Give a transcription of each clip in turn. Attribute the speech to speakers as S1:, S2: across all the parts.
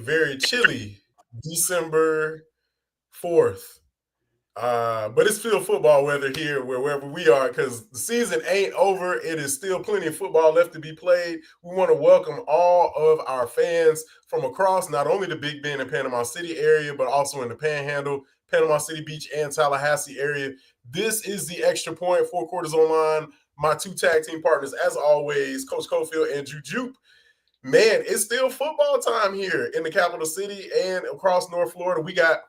S1: very chilly December 4th. But it's still football weather here wherever we are because the season ain't over. It is still plenty of football left to be played. We want to welcome all of our fans from across not only the Big Bend and Panama City area, but also in the Panhandle, Panama City Beach, and Tallahassee area. This is the Extra Point, 4 Quarters Online. My two tag team partners, as always, Coach Cofield and Juke. Man, it's still football time here in the capital city and across North Florida. We got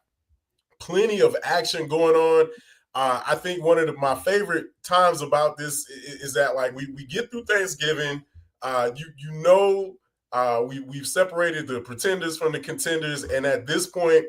S1: plenty of action going on. I think one of my favorite times about this is that like we get through Thanksgiving. We've separated the pretenders from the contenders, and at this point,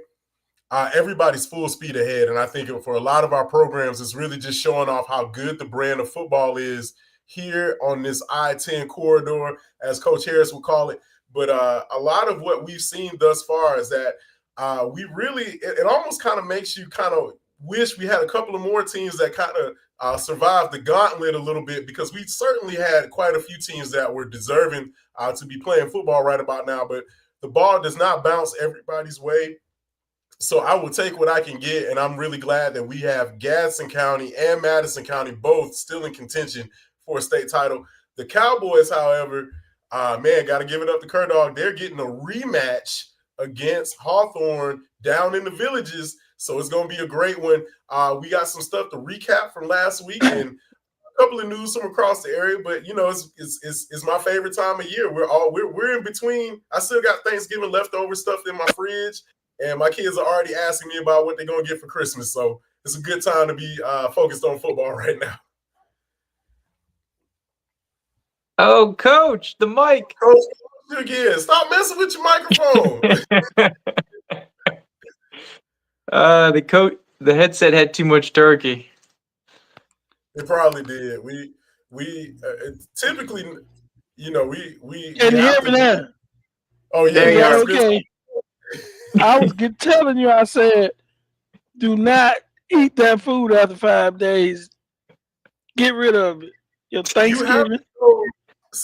S1: everybody's full speed ahead. And I think for a lot of our programs, it's really just showing off how good the brand of football is here on this I-10 corridor, as Coach Harris would call it. But a lot of what we've seen thus far is that it almost kind of makes you kind of wish we had a couple of more teams that kind of survived the gauntlet a little bit, because we certainly had quite a few teams that were deserving to be playing football right about now. But the ball does not bounce everybody's way. So I will take what I can get, and I'm really glad that we have Gadsden County and Madison County both still in contention for a state title. The Cowboys, however, got to give it up to Curdog. They're getting a rematch against Hawthorne down in the Villages, so it's going to be a great one. We got some stuff to recap from last week and a couple of news from across the area, but it's my favorite time of year. We're in between. I still got Thanksgiving leftover stuff in my fridge, and my kids are already asking me about what they're going to get for Christmas, so it's a good time to be focused on football right now.
S2: Oh, Coach, the mic.
S1: Coach, again, stop messing with your microphone.
S2: The headset had too much turkey.
S1: It probably did. We typically, we
S3: can you hear me now?
S1: Oh yeah,
S3: okay. I was telling you, I said, do not eat that food after 5 days. Get rid of it. Your Thanksgiving.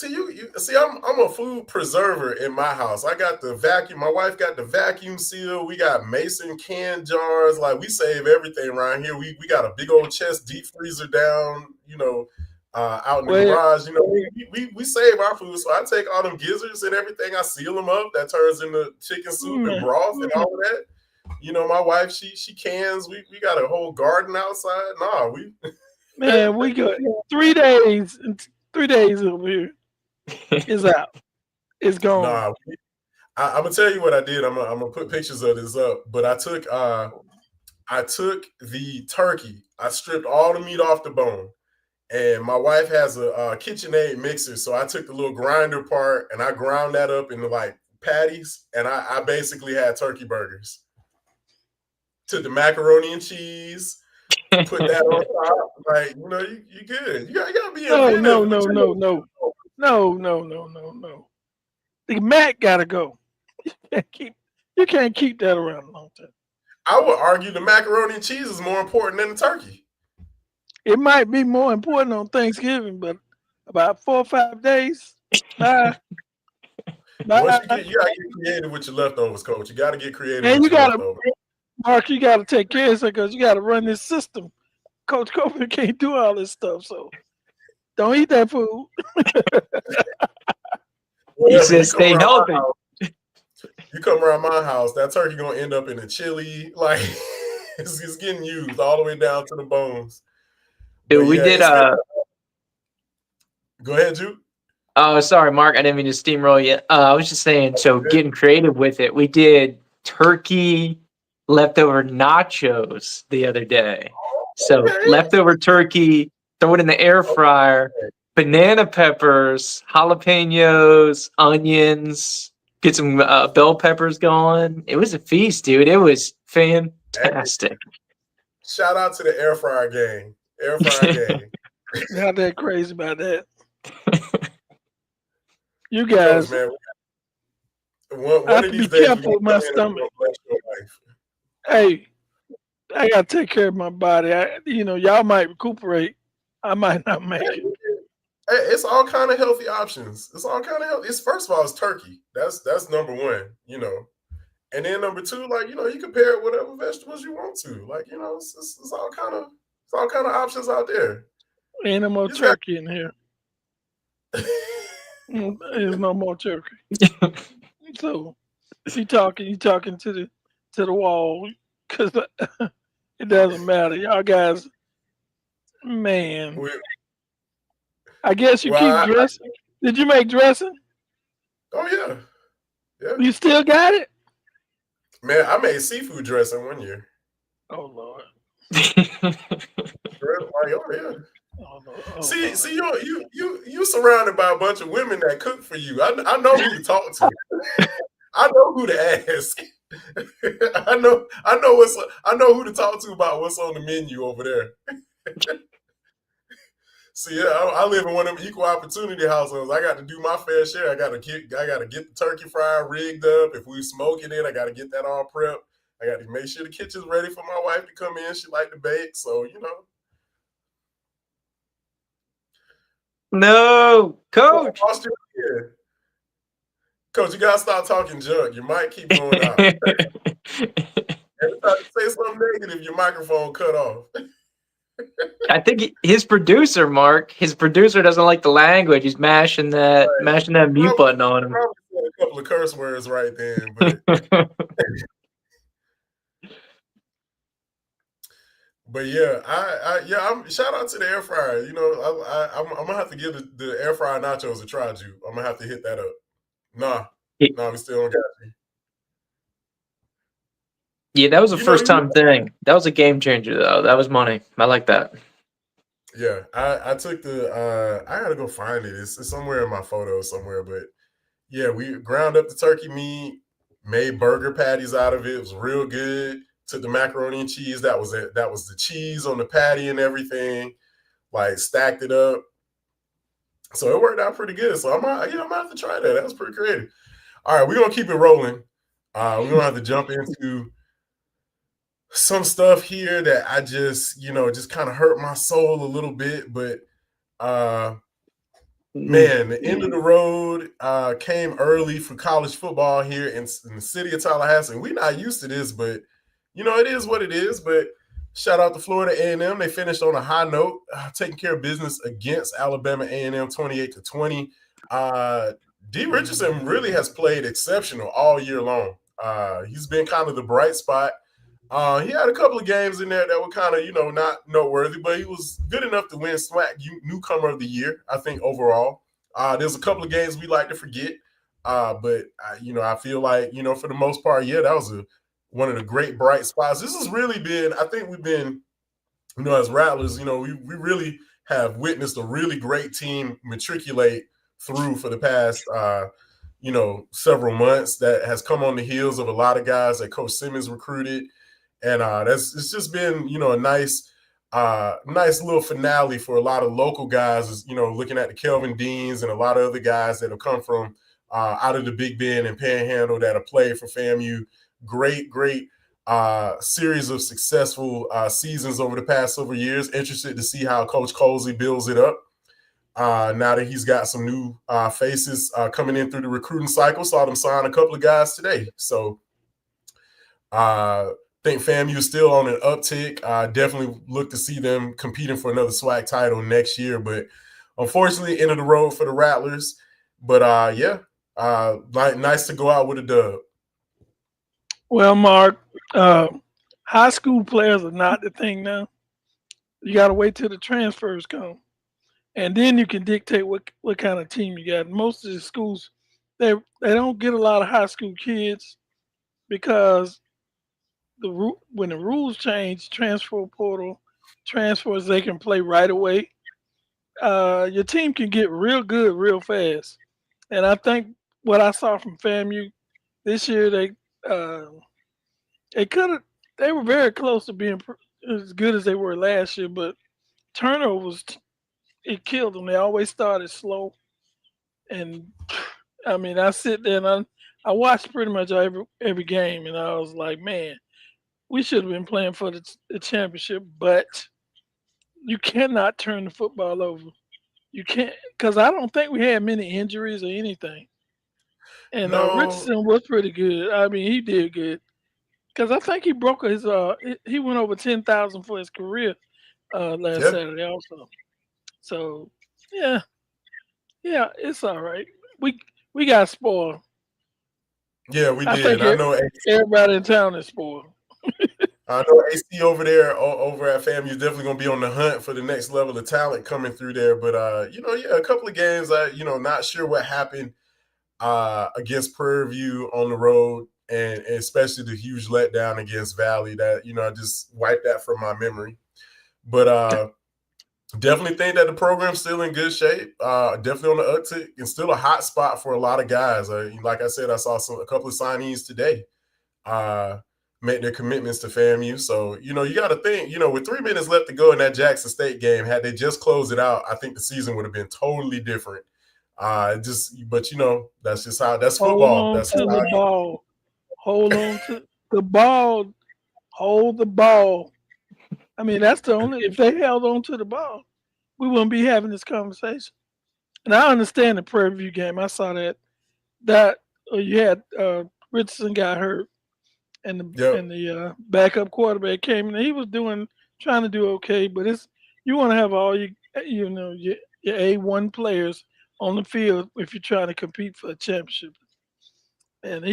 S1: I'm a food preserver in my house. I got the vacuum. My wife got the vacuum seal. We got Mason can jars. Like, we save everything around here. We got a big old chest deep freezer down, out in the garage. We save our food. So I take all them gizzards and everything. I seal them up. That turns into chicken soup and broth and all of that. My wife, she cans. We got a whole garden outside.
S3: Man, we got 3 days. 3 days over here. It's out. It's gone.
S1: I'm gonna tell you what I did. I'm gonna put pictures of this up. But I took the turkey. I stripped all the meat off the bone, and my wife has a KitchenAid mixer. So I took the little grinder part and I ground that up into like patties, and I basically had turkey burgers. Took the macaroni and cheese. Put that on top, like you good. You gotta be
S3: No. The Mac gotta go. You can't keep that around a long time.
S1: I would argue the macaroni and cheese is more important than the turkey.
S3: It might be more important on Thanksgiving, but about 4 or 5 days.
S1: You gotta get creative with your leftovers, Coach. You gotta get creative. And
S3: Mark, you got to take care of it because you got to run this system. Coach Cofield can't do all this stuff, so don't eat that food.
S2: He says stay healthy.
S1: You come around my house, that turkey gonna end up in a chili. Like it's getting used all the way down to the bones.
S2: Dude, we did.
S1: Go ahead, Jude.
S2: Oh, sorry, Mark. I didn't mean to steamroll you. I was just saying. So getting creative with it, we did turkey leftover nachos the other day. So leftover turkey, throw it in the air fryer, banana peppers, jalapenos, onions, get some bell peppers going. It was a feast, dude. It was fantastic.
S1: Shout out to the air fryer gang. Air fryer gang.
S3: Not that crazy about that. You guys, man. I have to be careful with my stomach. Hey, I gotta take care of my body. Y'all might recuperate. I might not make it.
S1: It's all kind of healthy options. It's all kind of healthy. First of all, it's turkey. That's number one. And then number two, like, you know, you can pair it with whatever vegetables you want to. Like, you know, it's all kind of options out there.
S3: Ain't no more turkey in here. There's no more turkey. So you talking to the wall because it doesn't matter. Y'all guys, man. I guess you keep dressing. Did you make dressing?
S1: Oh yeah. Yeah.
S3: You still got it?
S1: Man, I made seafood dressing one year.
S3: Oh Lord.
S1: See, you surrounded by a bunch of women that cook for you. I know who to talk to. I know who to ask. I know who to talk to about what's on the menu over there. See, yeah, I live in one of them equal opportunity households. I got to do my fair share. I got to get the turkey fryer rigged up. If we smoking it, I got to get that all prepped. I got to make sure the kitchen's ready for my wife to come in. She like to bake, so you know.
S2: No, Coach.
S1: Coach, you gotta stop talking junk. Your mic keep going out. Every time you say something negative, your microphone cut off.
S2: I think his producer, Mark, doesn't like the language. He's mashing that mute button on him.
S1: Probably said a couple of curse words right then, but but yeah, I'm shout out to the air fryer. You know, I'm gonna have to give the air fryer nachos a try, Ju. I'm gonna have to hit that up. Nah, we still don't got you.
S2: Yeah, that was a first time thing. That was a game changer, though. That was money. I like that.
S1: Yeah, I took I gotta go find it. It's somewhere in my photos somewhere, but yeah, we ground up the turkey meat, made burger patties out of it. It was real good. Took the macaroni and cheese. That was it. That was the cheese on the patty and everything. Like stacked it up. So it worked out pretty good. So I'm gonna have to try that. That was pretty creative. All right, we're gonna keep it rolling. We're gonna have to jump into some stuff here that I just kind of hurt my soul a little bit, but man, the end of the road came early for college football here in the city of Tallahassee. We're not used to this, but you know, it is what it is. But shout out to Florida A&M. They finished on a high note, taking care of business against Alabama A&M 28-20. D. Richardson really has played exceptional all year long. He's been kind of the bright spot. He had a couple of games in there that were kind of, not noteworthy, but he was good enough to win SWAC Newcomer of the Year, I think, overall. There's a couple of games we like to forget, but I feel like, for the most part, yeah, that was one of the great bright spots. This has really been, I think we've been, as Rattlers, we really have witnessed a really great team matriculate through for the past, several months that has come on the heels of a lot of guys that Coach Simmons recruited. And it's just been, a nice little finale for a lot of local guys, looking at the Kelvin Deans and a lot of other guys that have come from out of the Big Bend and Panhandle that have played for FAMU. Great series of successful seasons over the past several years. Interested to see how Coach Colsey builds it up. Now that he's got some new faces coming in through the recruiting cycle. Saw them sign a couple of guys today. So I think FAMU is still on an uptick. Definitely look to see them competing for another SWAC title next year. But unfortunately, end of the road for the Rattlers. But nice to go out with a dub.
S3: Well, Mark, high school players are not the thing now. You got to wait till the transfers come, and then you can dictate what kind of team you got. Most of the schools, they don't get a lot of high school kids because when the rules change, transfer portal transfers, they can play right away. Your team can get real good real fast, and I think what I saw from FAMU this year, they were very close to being as good as they were last year, but turnovers, it killed them. They always started slow, and I mean, I sit there and I watched pretty much every game, and I was like, man, we should have been playing for the championship, but you cannot turn the football over. You can't, because I don't think we had many injuries or anything. And
S1: No.
S3: Richardson was pretty good. I mean, he did good because I think he broke his. He went over 10,000 for his career last
S1: Yeah.
S3: Saturday also. So yeah, yeah, it's all right. We we got spoiled.
S1: Yeah, we
S3: I
S1: did.
S3: think everybody in town is spoiled.
S1: I know AC over there, over at FAMU, is definitely going to be on the hunt for the next level of talent coming through there. But yeah, a couple of games. Not sure what happened against Prairie View on the road, and especially the huge letdown against Valley. That I just wiped that from my memory. But definitely think that the program's still in good shape. Definitely on the uptick, and still a hot spot for a lot of guys. Like I said, I saw a couple of signees today. Make their commitments to FAMU. So, you got to think, with 3 minutes left to go in that Jackson State game, had they just closed it out, I think the season would have been totally different. But that's just how that's
S3: Hold
S1: football.
S3: on
S1: That's
S3: to
S1: just how
S3: the ball. Hold on to the ball. Hold the ball. I mean, that's the only. If they held on to the ball, we wouldn't be having this conversation. And I understand the Prairie View game. I saw that you had Richardson got hurt, and the backup quarterback came in. He was trying to do okay, but you want to have all your A1 players on the field if you're trying to compete for a championship. And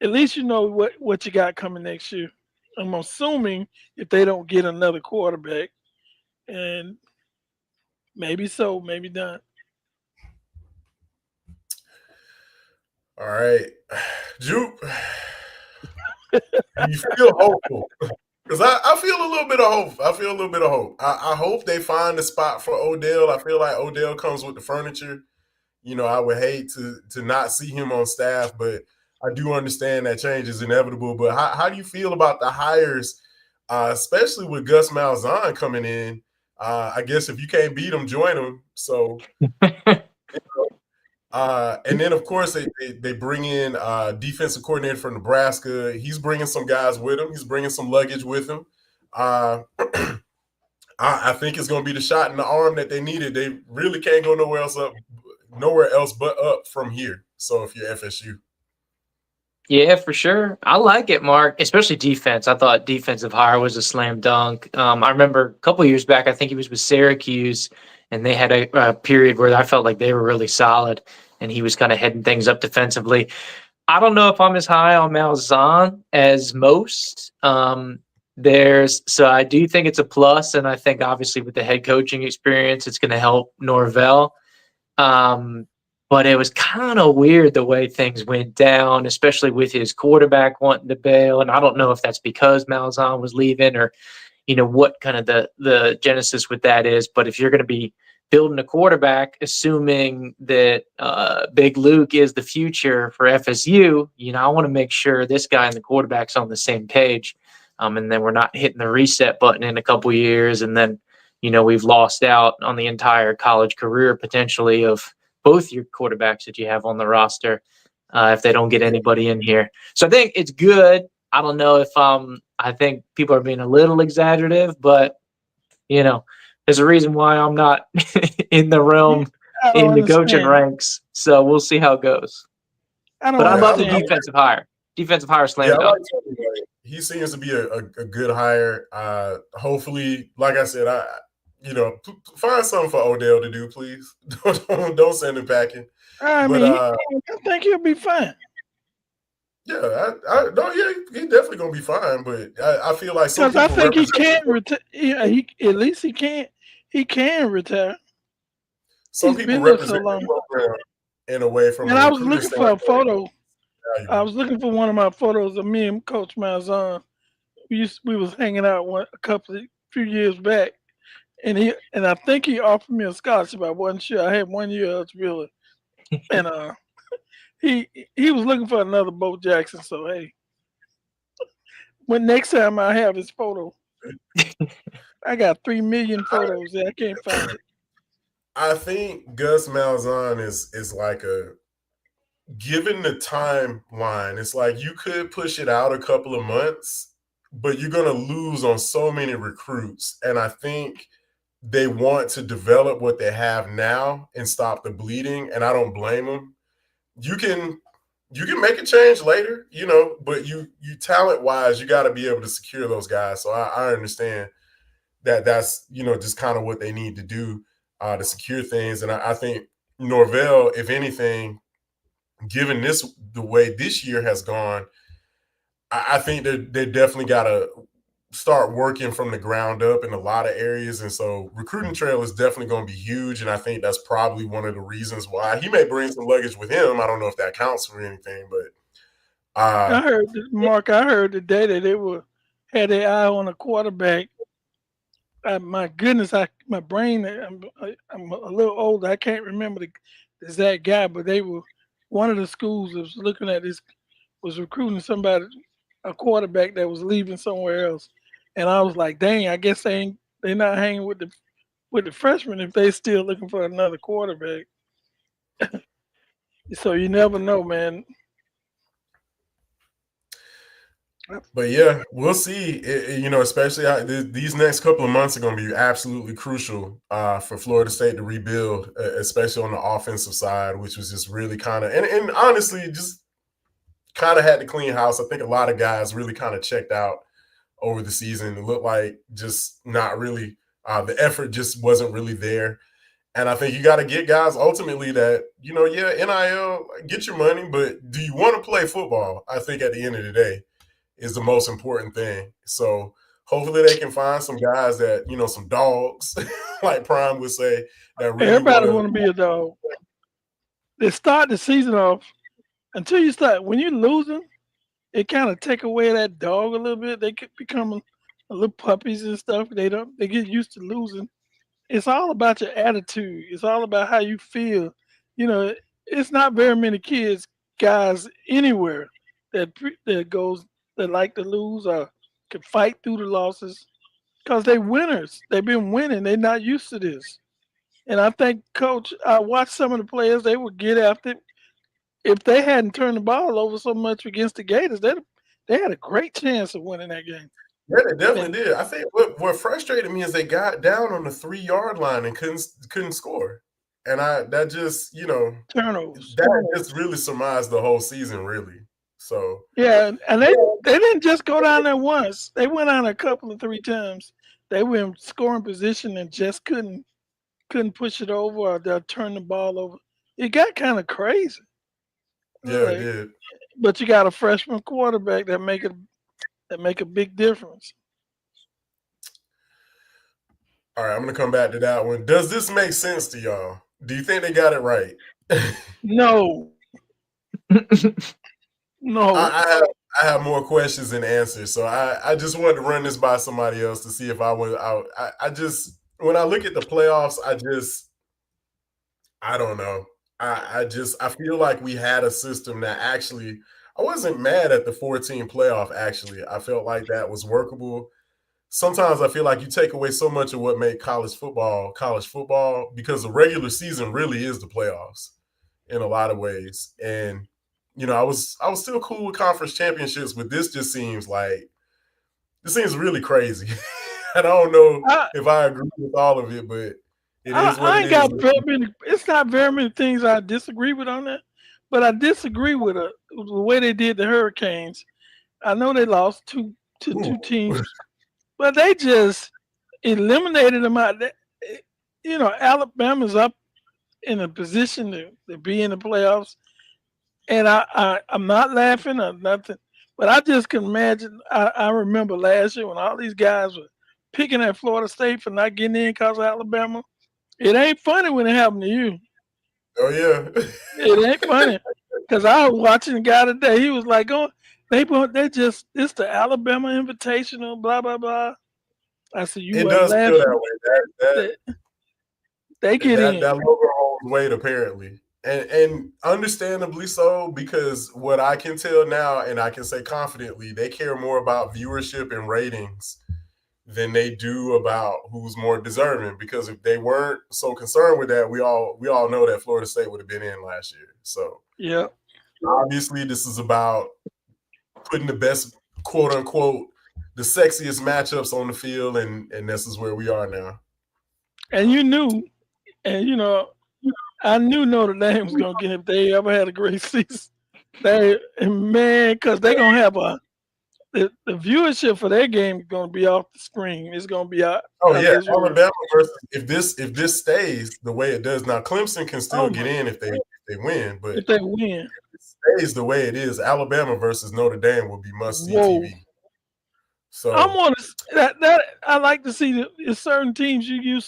S3: at least you know what you got coming next year. I'm assuming if they don't get another quarterback, and maybe so, maybe not.
S1: All right. Jupe, do you feel hopeful? Because I feel a little bit of hope. I hope they find a spot for Odell. I feel like Odell comes with the furniture. I would hate to not see him on staff, but I do understand that change is inevitable. But how do you feel about the hires, especially with Gus Malzahn coming in? I guess if you can't beat him, join him. So, and then of course they bring in defensive coordinator from Nebraska. He's bringing some guys with him. He's bringing some luggage with him. I think it's going to be the shot in the arm that they needed. They really can't go nowhere else but up from here. So if you're FSU.
S2: Yeah, for sure. I like it, Mark, especially defense. I thought defensive hire was a slam dunk. I remember a couple of years back, I think he was with Syracuse, and they had a period where I felt like they were really solid, and he was kind of heading things up defensively. I don't know if I'm as high on Malzahn as most. So I do think it's a plus, and I think obviously with the head coaching experience, it's going to help Norvell. But it was kind of weird the way things went down, especially with his quarterback wanting to bail. And I don't know if that's because Malzahn was leaving or, what kind of the genesis with that is. But if you're going to be building a quarterback, assuming that Big Luke is the future for FSU, I want to make sure this guy and the quarterback's on the same page. And then we're not hitting the reset button in a couple of years. And then, we've lost out on the entire college career potentially of both your quarterbacks that you have on the roster if they don't get anybody in here. So I think it's good. I don't know if I think people are being a little exaggerative, but, there's a reason why I'm not in the realm in the coaching ranks. So we'll see how it goes. But I love the defensive hire. Defensive hire slam dunk.
S1: He seems to be a good hire. Hopefully, like I said, find something for Odell to do, please. Don't send him packing.
S3: I think he'll be fine.
S1: Yeah, he's definitely gonna be fine. But I feel like
S3: because I think he can't retire. Yeah, at least he can't. He can retire.
S1: Some people represent the program in a way from.
S3: And I was looking for a photo. I was looking for one of my photos of me and Coach Malzahn. We was hanging out few years back, and I think he offered me a scholarship. I wasn't sure. I had 1 year eligibility, and he was looking for another Bo Jackson. So hey, when next time I have his photo, I got 3 million photos there. I can't find it.
S1: I think Gus Malzahn is like given the timeline, it's like you could push it out a couple of months, but you're going to lose on so many recruits. And I think they want to develop what they have now and stop the bleeding. And I don't blame them. You can you can make a change later, but you talent wise, you got to be able to secure those guys. So I understand that's just kind of what they need to do to secure things. And I think Norvell, if anything, given the way this year has gone, I think they definitely got to start working from the ground up in a lot of areas. And so recruiting trail is definitely going to be huge. And I think that's probably one of the reasons why he may bring some luggage with him. I don't know if that counts for anything, but
S3: I heard, Mark, I heard today that they had their eye on a quarterback. My goodness, my brain, I'm a little older. I can't remember the exact guy, but one of the schools that was looking at this was recruiting a quarterback that was leaving somewhere else. And I was like, dang, I guess they're not hanging with the freshmen if they still looking for another quarterback. So you never know, man.
S1: But yeah, we'll see. Especially these next couple of months are going to be absolutely crucial for Florida State to rebuild, especially on the offensive side, which was just really kind of and honestly just kind of had to clean house. I think a lot of guys really kind of checked out over the season. It looked like just not really the effort just wasn't really there. And I think you got to get guys ultimately that, NIL, get your money, but do you want to play football? I think at the end of the day is the most important thing. So hopefully they can find some guys that, some dogs, like Prime would say. That really
S3: everybody want to be a dog. They start the season off until you start. When you're losing, it kind of take away that dog a little bit. They could become a little puppies and stuff. They get used to losing. It's all about your attitude. It's all about how you feel. It's not very many guys anywhere that like to lose or can fight through the losses because they winners. They've been winning. They're not used to this. And I think, Coach, I watched some of the players. They would get after. If they hadn't turned the ball over so much against the Gators, they had a great chance of winning that game.
S1: Yeah, they definitely did. I think what frustrated me is they got down on the 3-yard line and couldn't score. And that just,
S3: turnovers.
S1: That just really surmised the whole season, really. So
S3: yeah, and they didn't just go down there once. They went on a couple of 3 times. They were in scoring position and just couldn't push it over or they'll turn the ball over. It got kind of crazy.
S1: Yeah, it did.
S3: But you got a freshman quarterback that make a big difference.
S1: All right, I'm gonna come back to that one. Does this make sense to y'all? Do you think they got it right?
S3: No. No.
S1: I have more questions than answers, so I just wanted to run this by somebody else to see if I would. I just when I look at the playoffs, I don't know. I feel like we had a system that actually I wasn't mad at the 14 playoff. Actually, I felt like that was workable. Sometimes I feel like you take away so much of what made college football because the regular season really is the playoffs in a lot of ways. And I was still cool with conference championships, but this just seems really crazy. And I don't know if I agree with all of it, but it is what it is.
S3: It's not very many things I disagree with on that, but I disagree with the way they did the Hurricanes. I know they lost to two teams, but they just eliminated them out. Alabama's up in a position to be in the playoffs, and I'm not laughing or nothing, but I just can imagine. I remember last year when all these guys were picking at Florida State for not getting in because of Alabama. It ain't funny when it happened to you.
S1: Oh, yeah.
S3: It ain't funny. Because I was watching a guy today. He was like, oh, it's the Alabama Invitational, blah, blah, blah. I said,
S1: it does feel that way.
S3: They get in.
S1: That logo holds weight, apparently. And understandably so, because what I can tell now, and I can say confidently, they care more about viewership and ratings than they do about who's more deserving. Because if they weren't so concerned with that, we all know that Florida State would have been in last year. So
S3: yeah,
S1: obviously this is about putting the best, quote unquote, the sexiest matchups on the field, and this is where we are now.
S3: And you knew, and I knew Notre Dame was gonna get it if they ever had a great season. Because they're gonna have the viewership for their game is gonna be off the screen. It's gonna be out.
S1: Oh yeah,
S3: this world.
S1: Alabama versus if this stays the way it does now, Clemson can still get in if they win, but
S3: if they win,
S1: if it stays the way it is, Alabama versus Notre Dame will be must see TV. So
S3: I'm on that. I like to see the certain teams you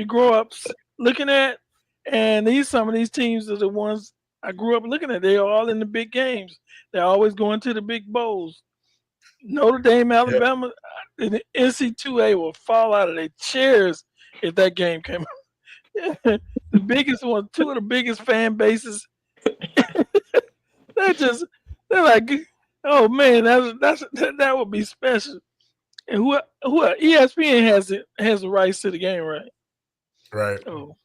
S3: grow up looking at, and some of these teams are the ones I grew up looking at. They're all in the big games. They're always going to the big bowls. Notre Dame, Alabama, and the NC2A will fall out of their chairs if that game came out. The biggest one, two of the biggest fan bases. they're like, oh man, that would be special. And who ESPN has the rights to the game, right?
S1: Right.
S3: Oh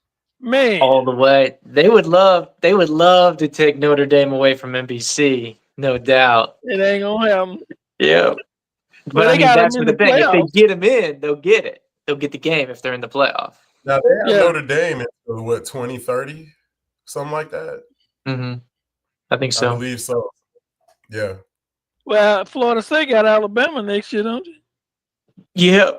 S3: man,
S2: all the way. They would love to take Notre Dame away from NBC, no doubt.
S3: It ain't gonna happen.
S2: Yeah, but I mean that's the thing. If they get them in, they'll get it. They'll get the game if they're in the playoff.
S1: Now they have Notre Dame in what 2030, something like that.
S2: Mm-hmm. I think so.
S1: I believe so. Yeah.
S3: Well, Florida State got Alabama next year, don't you?
S2: Yeah.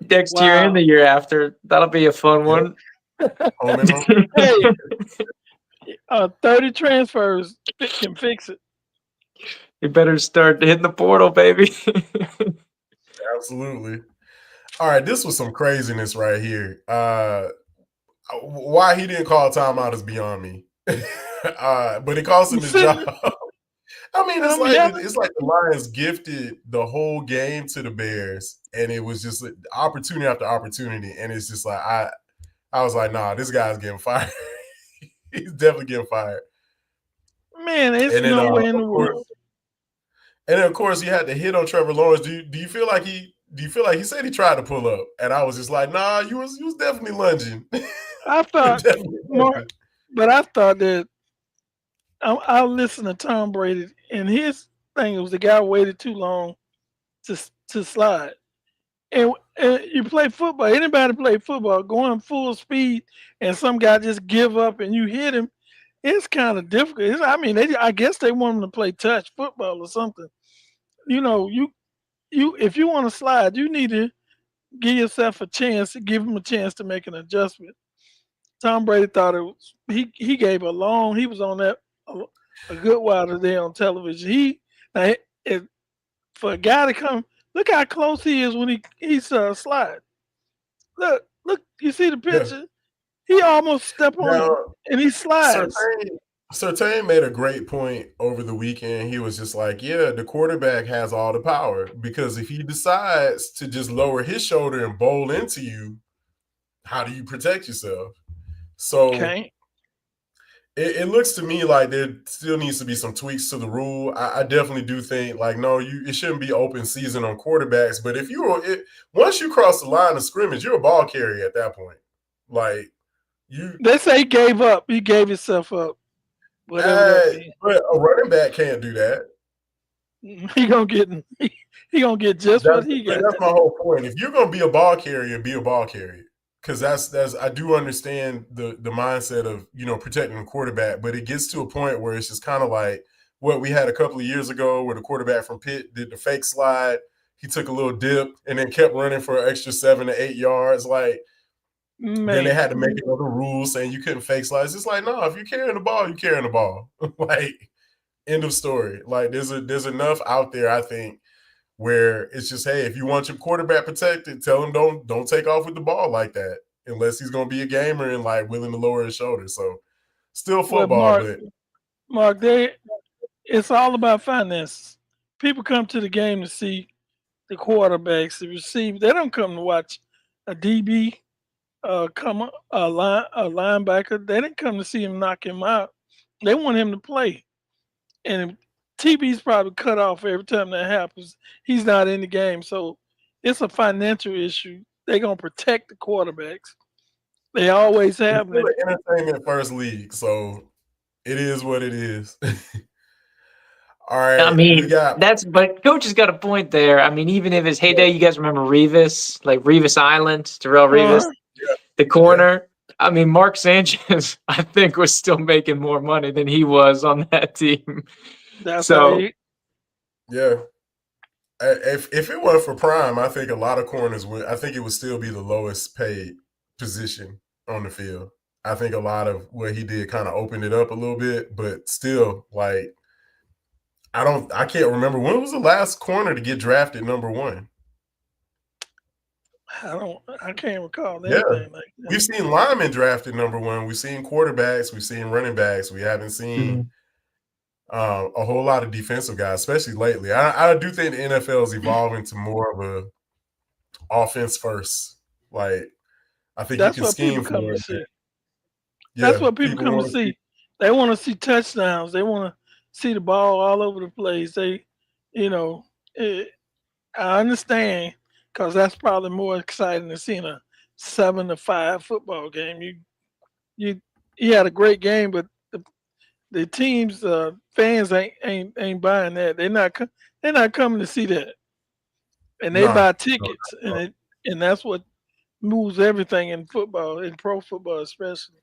S2: Next year and the year after. That'll be a fun one.
S1: Home and home.
S3: Hey, 30 transfers can fix it.
S2: You better start hitting the portal, baby.
S1: Absolutely. All right, this was some craziness right here. Why he didn't call timeout is beyond me. But it cost him his job. I mean, it's like the Lions gifted the whole game to the Bears, and it was just opportunity after opportunity. And it's just like I was like, nah, this guy's getting fired. He's definitely getting fired.
S3: Man, it's no way in the world.
S1: And then, of course, he had to hit on Trevor Lawrence. Do you feel like he said he tried to pull up? And I was just like, nah, you was definitely lunging.
S3: I thought but I thought that I listened to Tom Brady, and his thing was the guy waited too long to slide. And you play football. Anybody play football, going full speed, and some guy just give up and you hit him. It's kind of difficult. I guess they want him to play touch football or something. You if you want to slide, you need to give yourself a chance, give him a chance to make an adjustment. Tom Brady thought it was he gave a long. He was on that a good while today on television. For a guy to come, look how close he is when he's slide. Look, you see the picture? Yeah. He almost stepped on him, and he slides.
S1: Surtain made a great point over the weekend. He was just like, yeah, the quarterback has all the power, because if he decides to just lower his shoulder and bowl into you, how do you protect yourself? So it looks to me like there still needs to be some tweaks to the rule. I definitely do think it shouldn't be open season on quarterbacks. But once you cross the line of scrimmage, you're a ball carrier at that point.
S3: They say he gave up. He gave himself up.
S1: But a running back can't do that.
S3: He gonna get just what he got.
S1: That's my whole point. If you're gonna be a ball carrier, be a ball carrier. Because that's I do understand the mindset of protecting the quarterback, but it gets to a point where it's just kind of like what we had a couple of years ago, where the quarterback from Pitt did the fake slide. He took a little dip and then kept running for an extra 7 to 8 yards. Then they had to make another rule saying you couldn't fake slide. It's just like, no, if you're carrying the ball, you're carrying the ball. End of story. There's enough out there, I think, where it's just, hey, if you want your quarterback protected, tell him don't take off with the ball like that, unless he's going to be a gamer and willing to lower his shoulder. So still football,
S3: Mark, it's all about finances. People come to the game to see the quarterbacks, the receivers. They don't come to watch a DB, a linebacker. They didn't come to see him knock him out. They want him to play. And TV's probably cut off every time that happens. He's not in the game. So it's a financial issue. They're going to protect the quarterbacks. They always have.
S1: It's an entertainment first league, so it is what it is. All right.
S2: I mean, but Coach has got a point there. I mean, even if it's heyday, you guys remember Revis, Revis Island, Darrelle Revis, the corner. I mean, Mark Sanchez, I think, was still making more money than he was on that team.
S3: That's
S2: so,
S1: yeah. If it weren't for Prime, I think a lot of corners would. I think it would still be the lowest paid position on the field. I think a lot of what he did kind of opened it up a little bit, but still, like, I can't remember when was the last corner to get drafted number 1.
S3: I can't recall anything like that.
S1: We've seen linemen drafted number 1. We've seen quarterbacks. We've seen running backs. We haven't seen a whole lot of defensive guys, especially lately. I do think the NFL is evolving to more of a offense first. Like, I think
S3: That's
S1: you can
S3: what people
S1: scheme
S3: come
S1: for
S3: to
S1: it.
S3: see.
S1: Yeah,
S3: That's what people come to see. They want to see touchdowns. They want to see the ball all over the place. They, I understand because that's probably more exciting than seeing a 7-5 football game. You had a great game, but the team's fans ain't buying that. They're not coming to see that, and they buy tickets, and that's what moves everything in football, in pro football especially.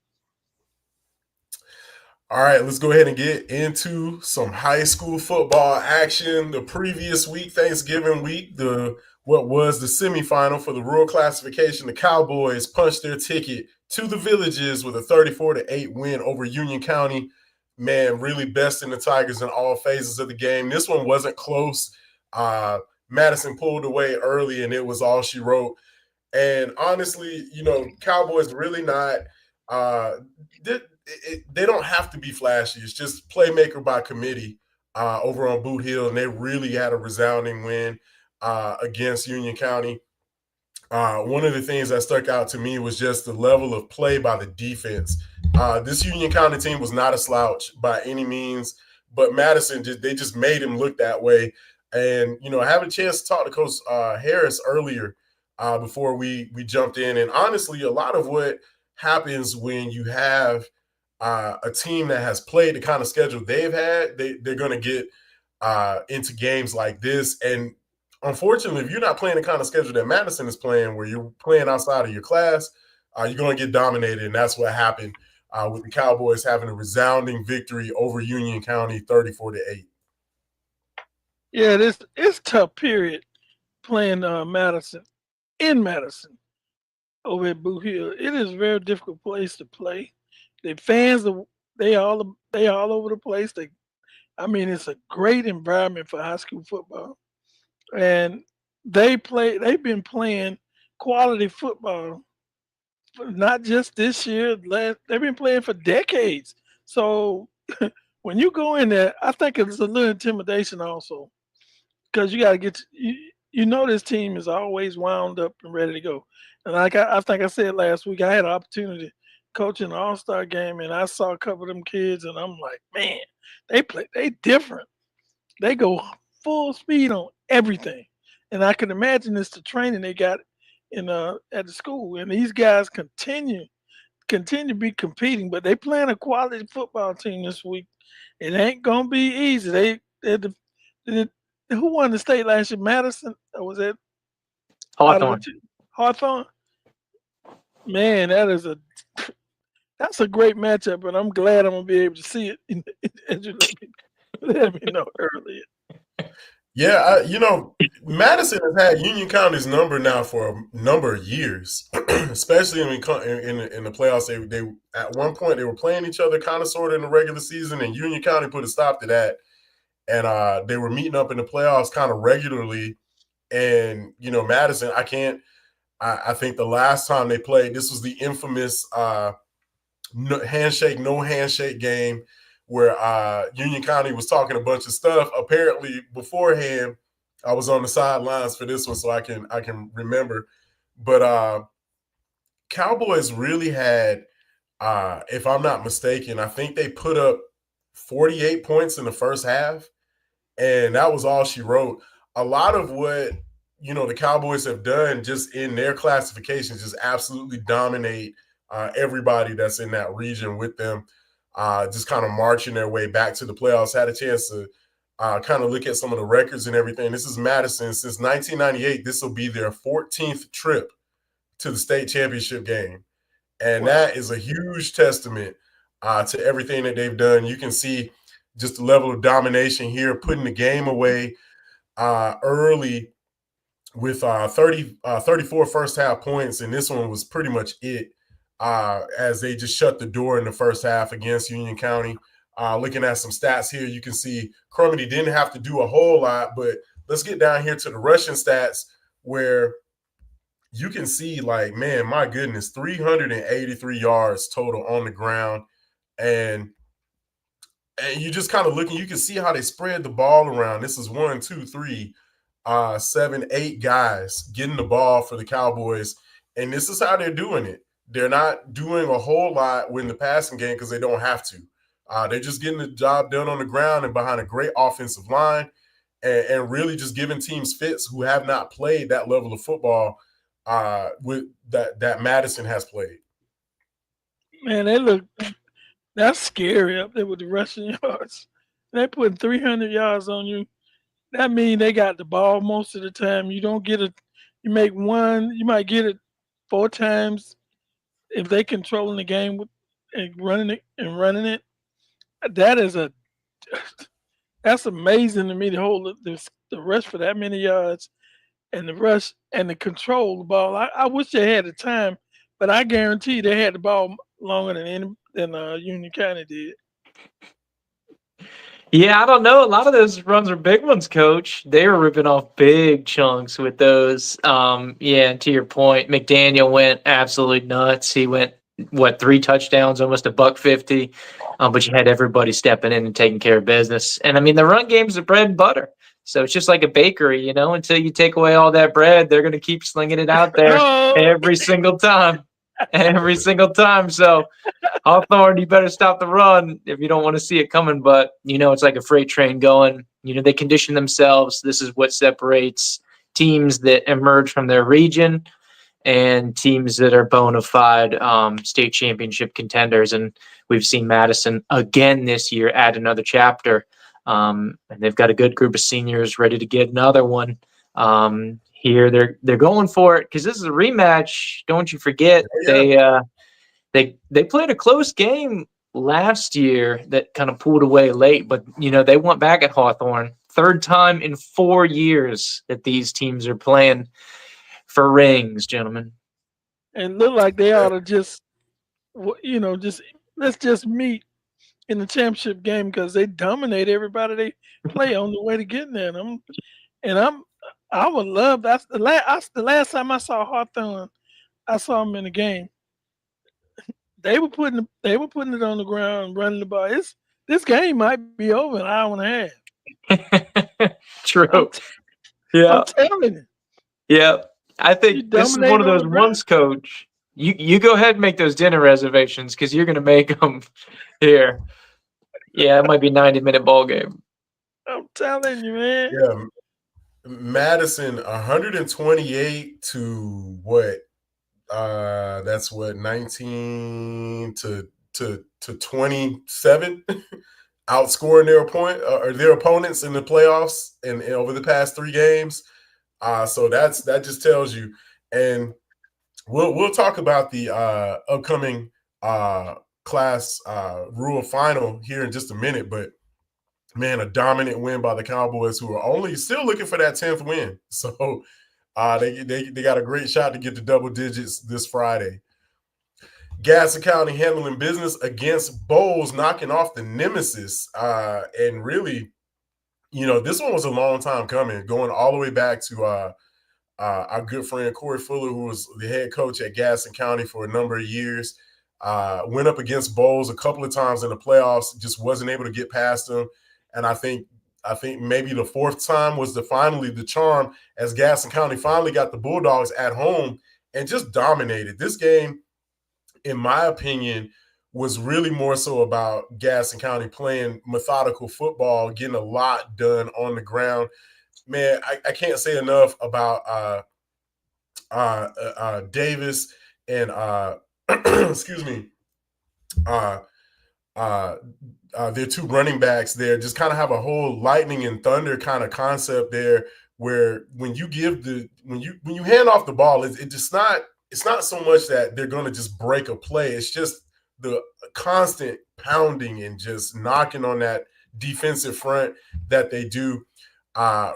S1: All right, let's go ahead and get into some high school football action. The previous week, Thanksgiving week, what was the semifinal for the rural classification, the Cowboys punched their ticket to the Villages with a 34-8 win over Union County. Man, really besting the Tigers in all phases of the game. This one wasn't close. Madison pulled away early, and it was all she wrote. And honestly, Cowboys really not they don't have to be flashy. It's just playmaker by committee over on Boot Hill, and they really had a resounding win against Union County. One of the things that stuck out to me was just the level of play by the defense. This Union County team was not a slouch by any means, but Madison, they just made him look that way. And, I had a chance to talk to Coach Harris earlier before we jumped in. And honestly, a lot of what happens when you have a team that has played the kind of schedule they've had, they're going to get into games like this. And unfortunately, if you're not playing the kind of schedule that Madison is playing, where you're playing outside of your class, you're going to get dominated. And that's what happened with the Cowboys having a resounding victory over Union County, 34-8.
S3: Yeah, it's tough period playing Madison in Madison over at Boot Hill. It is a very difficult place to play. The fans they all over the place. It's a great environment for high school football. And they've been playing quality football not just this year, they've been playing for decades. So when you go in there, I think it's a little intimidation also, because you got to this team is always wound up and ready to go. And like I think I said last week, I had an opportunity coaching an all-star game, and I saw a couple of them kids, and I'm like, man, they different. They go full speed on everything. And I can imagine it's the training they got at the school. And these guys continue to be competing, but they playing a quality football team this week. It ain't gonna be easy. Who won the state last year? Madison? Or was it
S2: Hawthorne?
S3: Hawthorne? Man, that's a great matchup, and I'm glad I'm gonna be able to see it. As you let me know earlier.
S1: Yeah, Madison has had Union County's number now for a number of years, especially in the playoffs. They at one point they were playing each other kind of sort of in the regular season, and Union County put a stop to that. And they were meeting up in the playoffs kind of regularly. And Madison, I think the last time they played, this was the infamous no handshake game, where Union County was talking a bunch of stuff. Apparently, beforehand, I was on the sidelines for this one, so I can remember. But Cowboys really had, if I'm not mistaken, I think they put up 48 points in the first half, and that was all she wrote. A lot of what the Cowboys have done just in their classifications just absolutely dominate everybody that's in that region with them. Just kind of marching their way back to the playoffs. Had a chance to kind of look at some of the records and everything. This is Madison. Since 1998, this will be their 14th trip to the state championship game. And that is a huge testament to everything that they've done. You can see just the level of domination here, putting the game away early with 34 first half points. And this one was pretty much it as they just shut the door in the first half against Union County. Looking at some stats here, you can see Crumity didn't have to do a whole lot, but let's get down here to the rushing stats where you can see, like, man, my goodness, 383 yards total on the ground. And you just kind of looking, you can see how they spread the ball around. This is 1, 2, 3, 7, 8 guys getting the ball for the Cowboys. And this is how they're doing it. They're not doing a whole lot in the passing game because they don't have to. They're just getting the job done on the ground and behind a great offensive line and really just giving teams fits who have not played that level of football with that Madison has played.
S3: Man, that's scary up there with the rushing yards. They put 300 yards on you. That means they got the ball most of the time. You don't get it. You make one. You might get it 4 times if they controlling the game and running it. That's amazing to me. To hold the rush for that many yards. And the rush and the control the ball. I wish they had the time, but I guarantee they had the ball longer than Union County did.
S2: Yeah, I don't know. A lot of those runs are big ones, Coach. They were ripping off big chunks with those. Yeah, and to your point, McDaniel went absolutely nuts. He went 3 touchdowns, almost $150. But you had everybody stepping in and taking care of business. And I mean, the run game's the bread and butter. So it's just like a bakery, until you take away all that bread, they're going to keep slinging it out there every single time. Every single time. So Hawthorne, you better stop the run if you don't want to see it coming. But, it's like a freight train going. They condition themselves. This is what separates teams that emerge from their region and teams that are bona fide state championship contenders. And we've seen Madison again this year add another chapter. And they've got a good group of seniors ready to get another one. Here they're going for it because this is a rematch. Don't you forget they played a close game last year that kind of pulled away late, but they went back at Hawthorne. 3rd time in 4 years that these teams are playing for rings, gentlemen.
S3: And look like they ought to just let's just meet in the championship game because they dominate everybody they play on the way to getting there. I would love that's the last time I saw Hawthorne. I saw them in the game. They were putting it on the ground, running the ball. This game might be over in an hour and a half.
S2: True.
S3: I'm telling you.
S2: Yeah, I think this is one of those ones, Coach. You go ahead and make those dinner reservations because you're going to make them here. Yeah, it might be a 90-minute ball game.
S3: I'm telling you, man.
S1: Yeah, Madison 128 to what? That's what 19 to 27, outscoring their opponents in the playoffs and over the past 3 games. So that just tells you. And we'll talk about the upcoming class rural final here in just a minute, but man, a dominant win by the Cowboys, who are only still looking for that 10th win. So they got a great shot to get to double digits this Friday. Gadsden County handling business against Bowles, knocking off the nemesis. And really, this one was a long time coming, going all the way back to our good friend Corey Fuller, who was the head coach at Gadsden County for a number of years. Went up against Bowles a couple of times in the playoffs, just wasn't able to get past them. And I think maybe the 4th time was finally the charm, as Gadsden County finally got the Bulldogs at home and just dominated. This game, in my opinion, was really more so about Gadsden County playing methodical football, getting a lot done on the ground. Man, I can't say enough about Davis and excuse me, their 2 running backs there just kind of have a whole lightning and thunder kind of concept there, where when you hand off the ball, it's just not it's not so much that they're going to just break a play. It's just the constant pounding and just knocking on that defensive front that they do.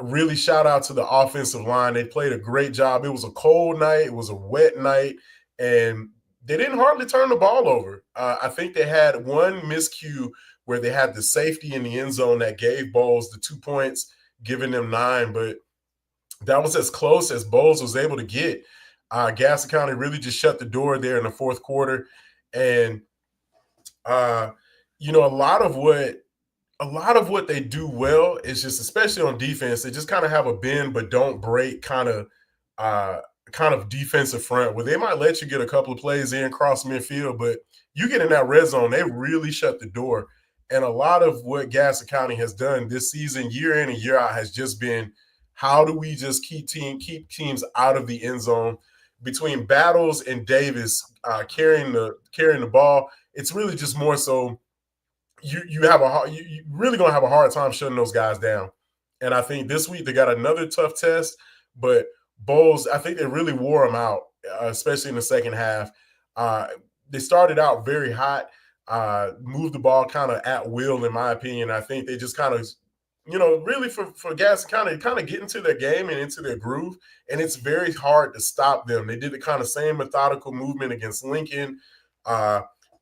S1: Really shout out to the offensive line. They played a great job. It was a cold night. It was a wet night. And they didn't hardly turn the ball over. I think they had one miscue where they had the safety in the end zone that gave Bowles the 2 points, giving them 9. But that was as close as Bowles was able to get. Gadsden County really just shut the door there in the fourth quarter. And, you know, a lot of what they do well is just, especially on defense, they just kind of have a bend but don't break kind of defensive front where they might let you get a couple of plays in cross midfield, but you get in that red zone, they really shut the door. And a lot of what Gadsden County has done this season, year in and year out, has just been, how do we just keep teams out of the end zone? Between Battles and Davis carrying the ball, it's really just more so you really gonna have a hard time shutting those guys down. And I think this week they got another tough test, but Bowles, I think they really wore them out, especially in the second half. They started out very hot, moved the ball kind of at will, in my opinion. I think they just kind of, you know, really for Gadsden County, kind of get into their game and into their groove, and it's very hard to stop them. They did the kind of same methodical movement against Lincoln,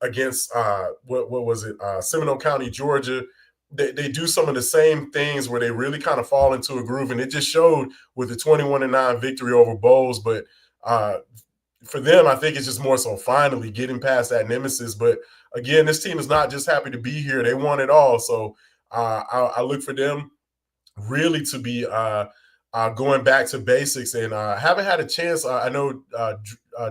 S1: against what was it, Seminole County, Georgia. They do some of the same things where they really kind of fall into a groove, and it just showed with the 21-9 victory over Bowles. But for them, I think it's just more so finally getting past that nemesis. But again, this team is not just happy to be here; they want it all. So I look for them really to be going back to basics, and haven't had a chance. I know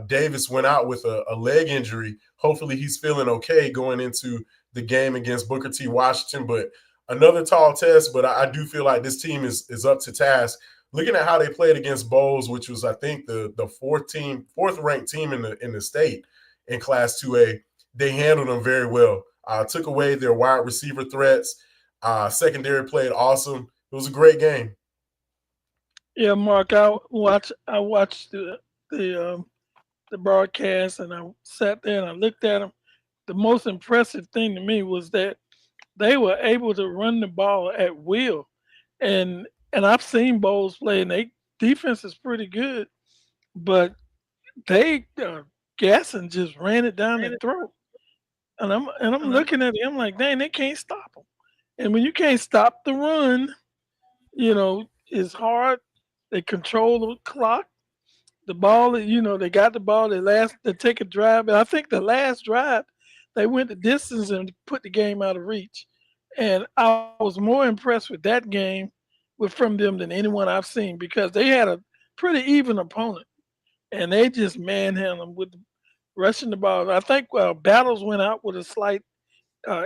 S1: Davis went out with a leg injury. Hopefully he's feeling okay going into the game against Booker T. Washington, but another tall test. But I do feel like this team is up to task. Looking at how they played against Bowles, which was, I think, the fourth ranked team in the state in Class 2A, they handled them very well. Took away their wide receiver threats. Secondary played awesome. It was a great game.
S3: Yeah, Mark, I watched the broadcast, and I sat there and I looked at them. The most impressive thing to me was that they were able to run the ball at will, and I've seen Bowles play, and they defense is pretty good, but they Gasson just ran it down their throat, and I'm looking at him like, dang, they can't stop them. And when you can't stop the run, you know, it's hard. They control the clock. The ball, you know, they got the ball. They take a drive, and I think the last drive they went the distance and put the game out of reach. And I was more impressed with that game from them than anyone I've seen, because they had a pretty even opponent, and they just manhandled them with rushing the ball. I think Battles went out with a slight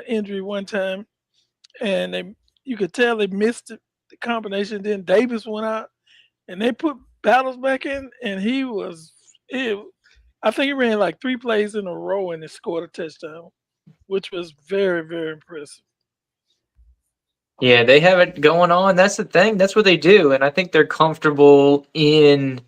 S3: injury one time, and you could tell they missed the combination. Then Davis went out, and they put Battles back in, and I think he ran like 3 plays in a row and he scored a touchdown, which was very, very impressive.
S2: Yeah, they have it going on. That's the thing. That's what they do, and I think they're comfortable in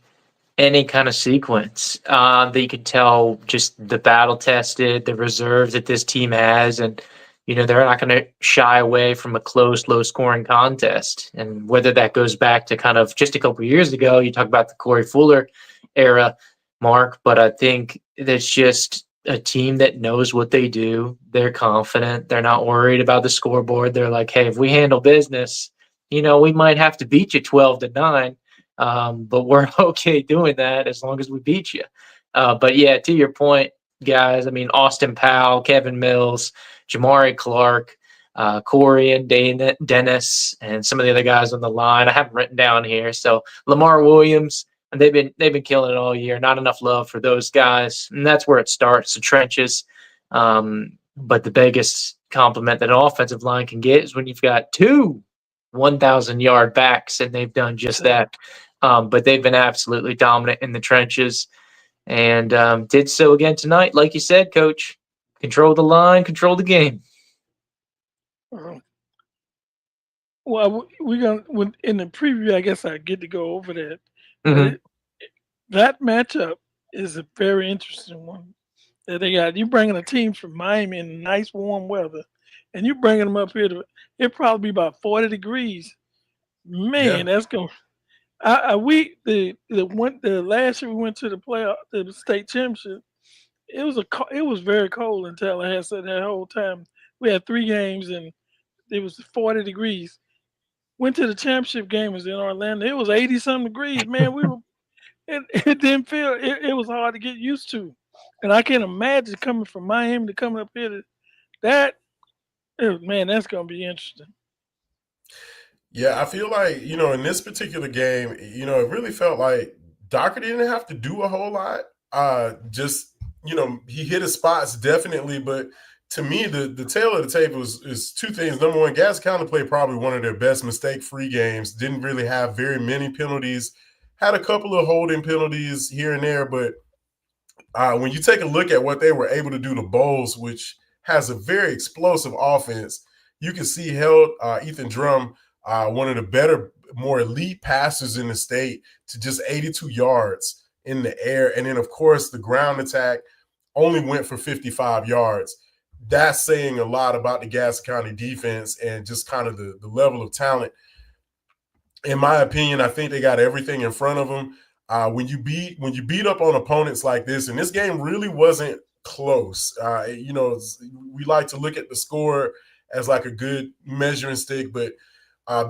S2: any kind of sequence. That you could tell just the battle tested, the reserves that this team has, and they're not going to shy away from a close, low-scoring contest. And whether that goes back to kind of just a couple of years ago, you talk about the Corey Fuller era, Mark, but I think that's just a team that knows what they do. They're confident. They're not worried about the scoreboard. They're like, hey, if we handle business, we might have to beat you 12-9, but we're okay doing that as long as we beat you. But yeah, to your point, guys, I mean, Austin Powell, Kevin Mills, Jamari Clark, Corey and Dennis, and some of the other guys on the line I have written down here. So Lamar Williams, and they've been killing it all year. Not enough love for those guys, and that's where it starts, the trenches. But the biggest compliment that an offensive line can get is when you've got 2 1,000-yard backs, and they've done just that. But they've been absolutely dominant in the trenches, and did so again tonight. Like you said, Coach, control the line, control the game.
S3: Well, we're going in the preview, I guess I get to go over that.
S2: Mm-hmm.
S3: But that matchup is a very interesting one. That they got you bringing a team from Miami in nice warm weather, and you bringing them up here to it probably be about 40 degrees.
S1: Yeah.
S3: Man, that's going. The last year we went to the playoff, the state championship. It was very cold in Tallahassee that whole time. We had 3 games and it was 40 degrees. Went to the championship game, was in Orlando. It was 80 some degrees. Man, it didn't feel it was hard to get used to. And I can imagine coming from Miami to coming up here to that man, that's gonna be interesting.
S1: Yeah, I feel like, in this particular game, it really felt like Docker didn't have to do a whole lot. Just, he hit his spots definitely, but to me, the tail of the tape is two things. Number one, Gadsden County played probably one of their best mistake-free games. Didn't really have very many penalties. Had a couple of holding penalties here and there, but when you take a look at what they were able to do to Bowles, which has a very explosive offense, you can see held Ethan Drum, one of the better, more elite passers in the state, to just 82 yards in the air. And then, of course, the ground attack only went for 55 yards. That's saying a lot about the Gadsden County defense and just kind of the level of talent. In my opinion, I think they got everything in front of them. When you beat up on opponents like this, and this game really wasn't close. We like to look at the score as like a good measuring stick, but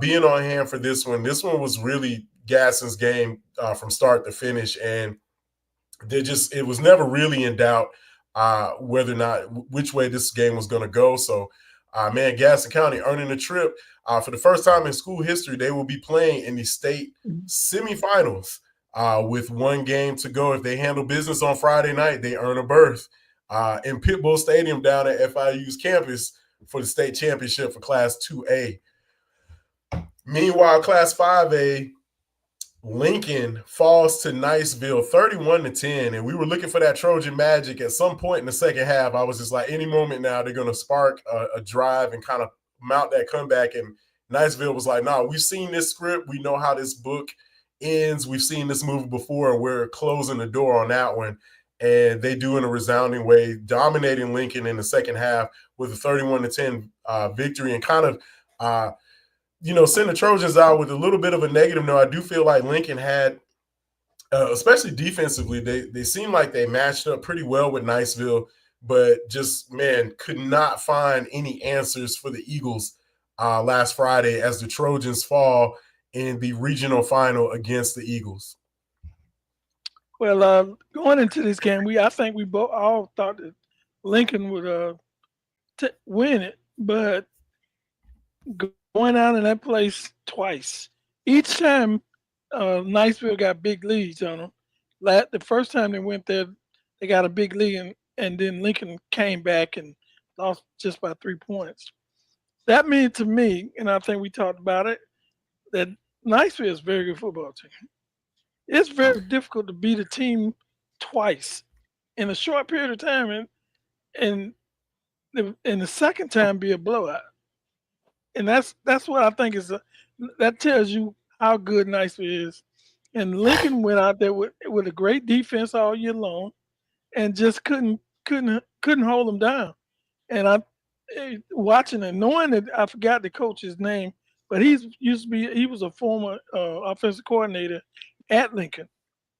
S1: being on hand for this one was really Gadsden's game from start to finish, and it was never really in doubt whether or not which way this game was going to go. So, Gadsden County earning a trip for the first time in school history. They will be playing in the state semifinals with one game to go. If they handle business on Friday night, they earn a berth in Pitbull Stadium down at FIU's campus for the state championship for Class 2A. Meanwhile, Class 5A, Lincoln falls to Niceville 31-10, and we were looking for that Trojan magic at some point in the second half. I was just like, any moment now they're going to spark a drive and kind of mount that comeback, and Niceville was like, no, we've seen this script. We know how this book ends. We've seen this movie before, and we're closing the door on that one. And they do in a resounding way, dominating Lincoln in the second half with a 31-10 victory, and kind of send the Trojans out with a little bit of a negative note. I do feel like Lincoln had, especially defensively, they seemed like they matched up pretty well with Niceville, but just, could not find any answers for the Eagles last Friday as the Trojans fall in the regional final against the Eagles.
S3: Well, going into this game, I think we both all thought that Lincoln would win it, but going out in that place twice. Each time Niceville got big leads on them. The first time they went there, they got a big lead, and then Lincoln came back and lost just by 3 points. That meant to me, and I think we talked about it, that Niceville is a very good football team. It's very difficult to beat a team twice in a short period of time, and the second time be a blowout. And that's what I think that tells you how good Niceville is. And Lincoln went out there with a great defense all year long, and just couldn't hold them down. And I watching and knowing that I forgot the coach's name, but he was a former offensive coordinator at Lincoln,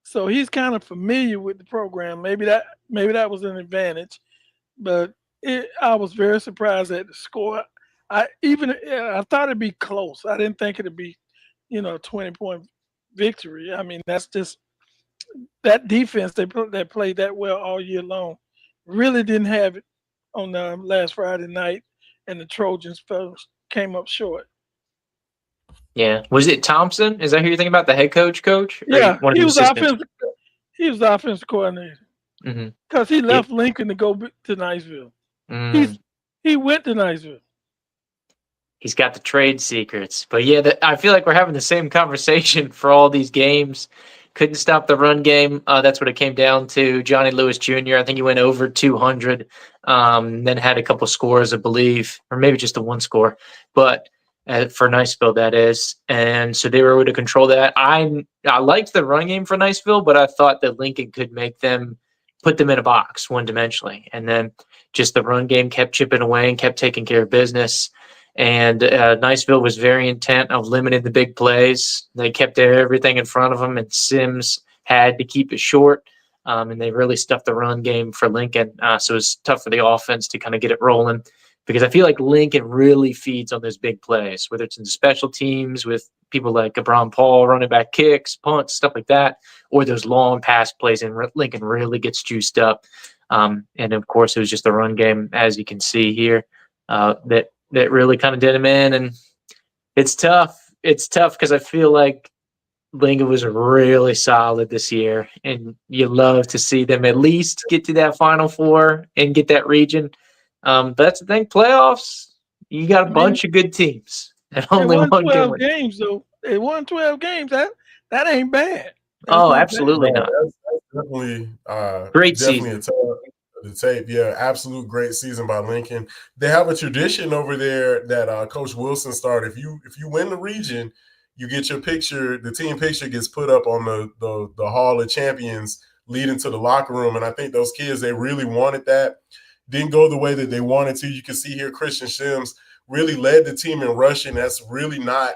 S3: so he's kind of familiar with the program. Maybe that was an advantage, but I was very surprised at the score. I thought it'd be close. I didn't think it'd be, a 20-point victory. I mean, that's just that defense that played that well all year long really didn't have it on last Friday night, and the Trojans came up short.
S2: Yeah, was it Thompson? Is that who you're thinking about, the head coach?
S3: Yeah, he was the offensive coordinator because he left Lincoln to go to Niceville. He went to Niceville.
S2: He's got the trade secrets. But yeah, I feel like we're having the same conversation for all these games. Couldn't stop the run game. That's what it came down to. Johnny Lewis Jr., I think he went over 200, then had a couple scores, I believe, or maybe just the one score. But for Niceville, that is. And so they were able to control that. I liked the run game for Niceville, but I thought that Lincoln could put them in a box one-dimensionally. And then just the run game kept chipping away and kept taking care of business. And Niceville was very intent of limiting the big plays. They kept everything in front of them, and Sims had to keep it short. And they really stuffed the run game for Lincoln. So it was tough for the offense to kind of get it rolling, because I feel like Lincoln really feeds on those big plays, whether it's in the special teams with people like Abram Paul running back kicks, punts, stuff like that, or those long pass plays, and Lincoln really gets juiced up. And of course, it was just the run game, as you can see here, that really kind of did him in. And it's tough. It's tough because I feel like Lincoln was really solid this year, and you love to see them at least get to that Final Four and get that region. But that's the thing, playoffs, you got a bunch of good teams and only one can win.
S3: Games, though. They won 12 games. That ain't bad.
S2: That's absolutely not.
S1: That's definitely
S2: great
S1: definitely
S2: season.
S1: The tape. Yeah, absolute great season by Lincoln. They have a tradition over there that Coach Wilson started. If you win the region, you get your picture. The team picture gets put up on the Hall of Champions leading to the locker room. And I think those kids, they really wanted that. Didn't go the way that they wanted to. You can see here Christian Shims really led the team in rushing. That's really not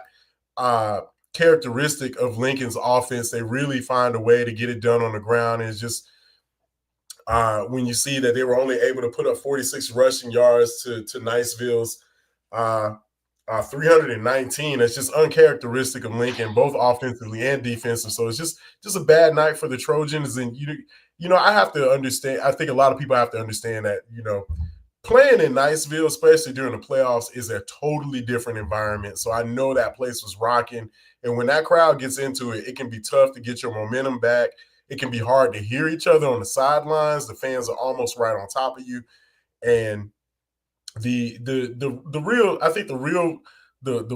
S1: characteristic of Lincoln's offense. They really find a way to get it done on the ground. And it's just when you see that they were only able to put up 46 rushing yards to Niceville's 319, it's just uncharacteristic of Lincoln, both offensively and defensive. So it's just a bad night for the Trojans. And I have to understand. I think a lot of people have to understand that playing in Niceville, especially during the playoffs, is a totally different environment. So I know that place was rocking, and when that crowd gets into it, it can be tough to get your momentum back. It can be hard to hear each other on the sidelines. The fans are almost right on top of you, and the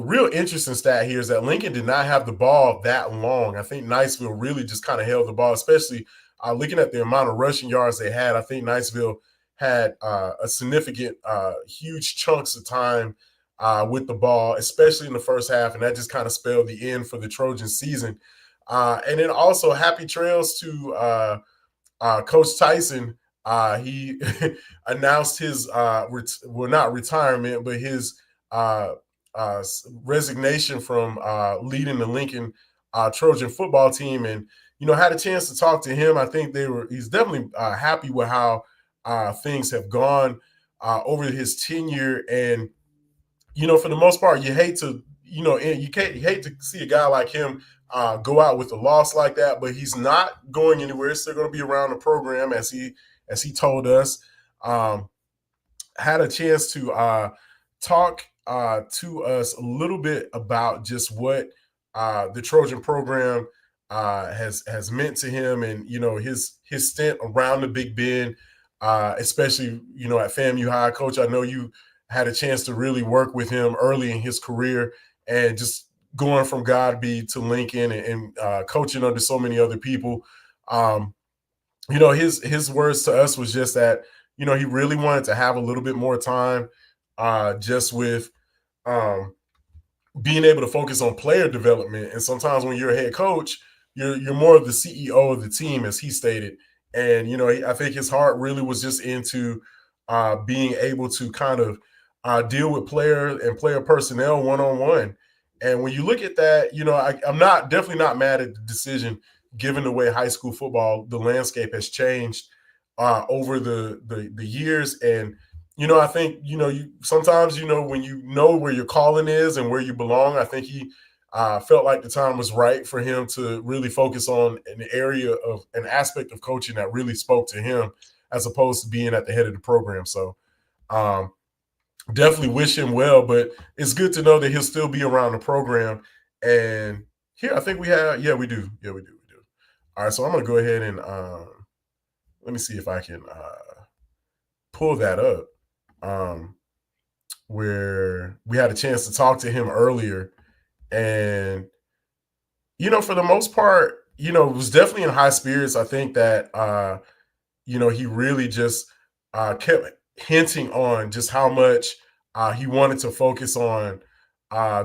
S1: real interesting stat here is that Lincoln did not have the ball that long. I think Niceville really just kind of held the ball, especially looking at the amount of rushing yards they had. I think Niceville had a significant, huge chunks of time with the ball, especially in the first half, and that just kind of spelled the end for the Trojan season. And then also happy trails to Coach Tyson. He announced his not retirement, but his resignation from leading the Lincoln Trojan football team, and had a chance to talk to him. I think he's definitely happy with how things have gone over his tenure, and for the most part, you hate to see a guy like him go out with a loss like that, but he's not going anywhere. He's still going to be around the program, as he told us. Had a chance to talk to us a little bit about just what the Trojan program has meant to him, and his stint around the Big Bend, especially at FAMU High. Coach, I know you had a chance to really work with him early in his career, and just going from Godby to Lincoln and coaching under so many other people. His words to us was just that he really wanted to have a little bit more time just with being able to focus on player development. And sometimes when you're a head coach, you're more of the CEO of the team, as he stated. And I think his heart really was just into being able to kind of deal with player personnel one-on-one. And when you look at that, I'm definitely not mad at the decision, given the way high school football, the landscape has changed over the years. And I think you sometimes when you know where your calling is and where you belong, I think he felt like the time was right for him to really focus on an area of an aspect of coaching that really spoke to him, as opposed to being at the head of the program. So definitely wish him well, but it's good to know that he'll still be around the program. And here, I think we do. All right, so I'm going to go ahead and let me see if I can pull that up, where we had a chance to talk to him earlier. And, for the most part, was definitely in high spirits. I think that, he really just kept hinting on just how much he wanted to focus on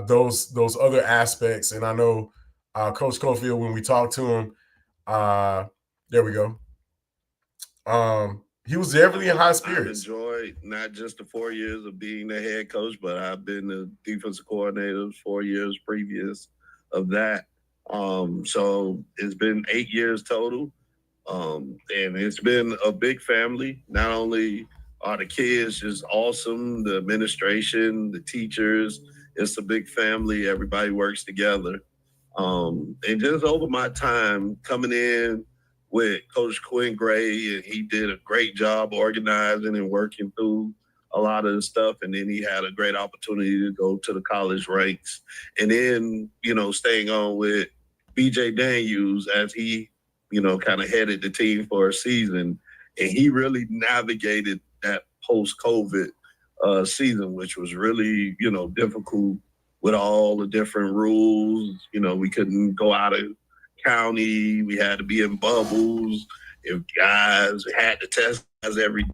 S1: those other aspects. And I know Coach Cofield, when we talked to him, there we go. He was definitely in high spirits.
S4: I've enjoyed not just the 4 years of being the head coach, but I've been the defensive coordinator 4 years previous of that. So it's been 8 years total. And it's been a big family. Not only are the kids just awesome, the administration, the teachers, it's a big family. Everybody works together. And just over my time coming in with Coach Quinn Gray, and he did a great job organizing and working through a lot of the stuff. And then he had a great opportunity to go to the college ranks. And then, staying on with BJ Daniels as he, kind of headed the team for a season. And he really navigated that post-COVID season, which was really, difficult with all the different rules. We couldn't go out of county. We had to be in bubbles. If guys had to test guys every day.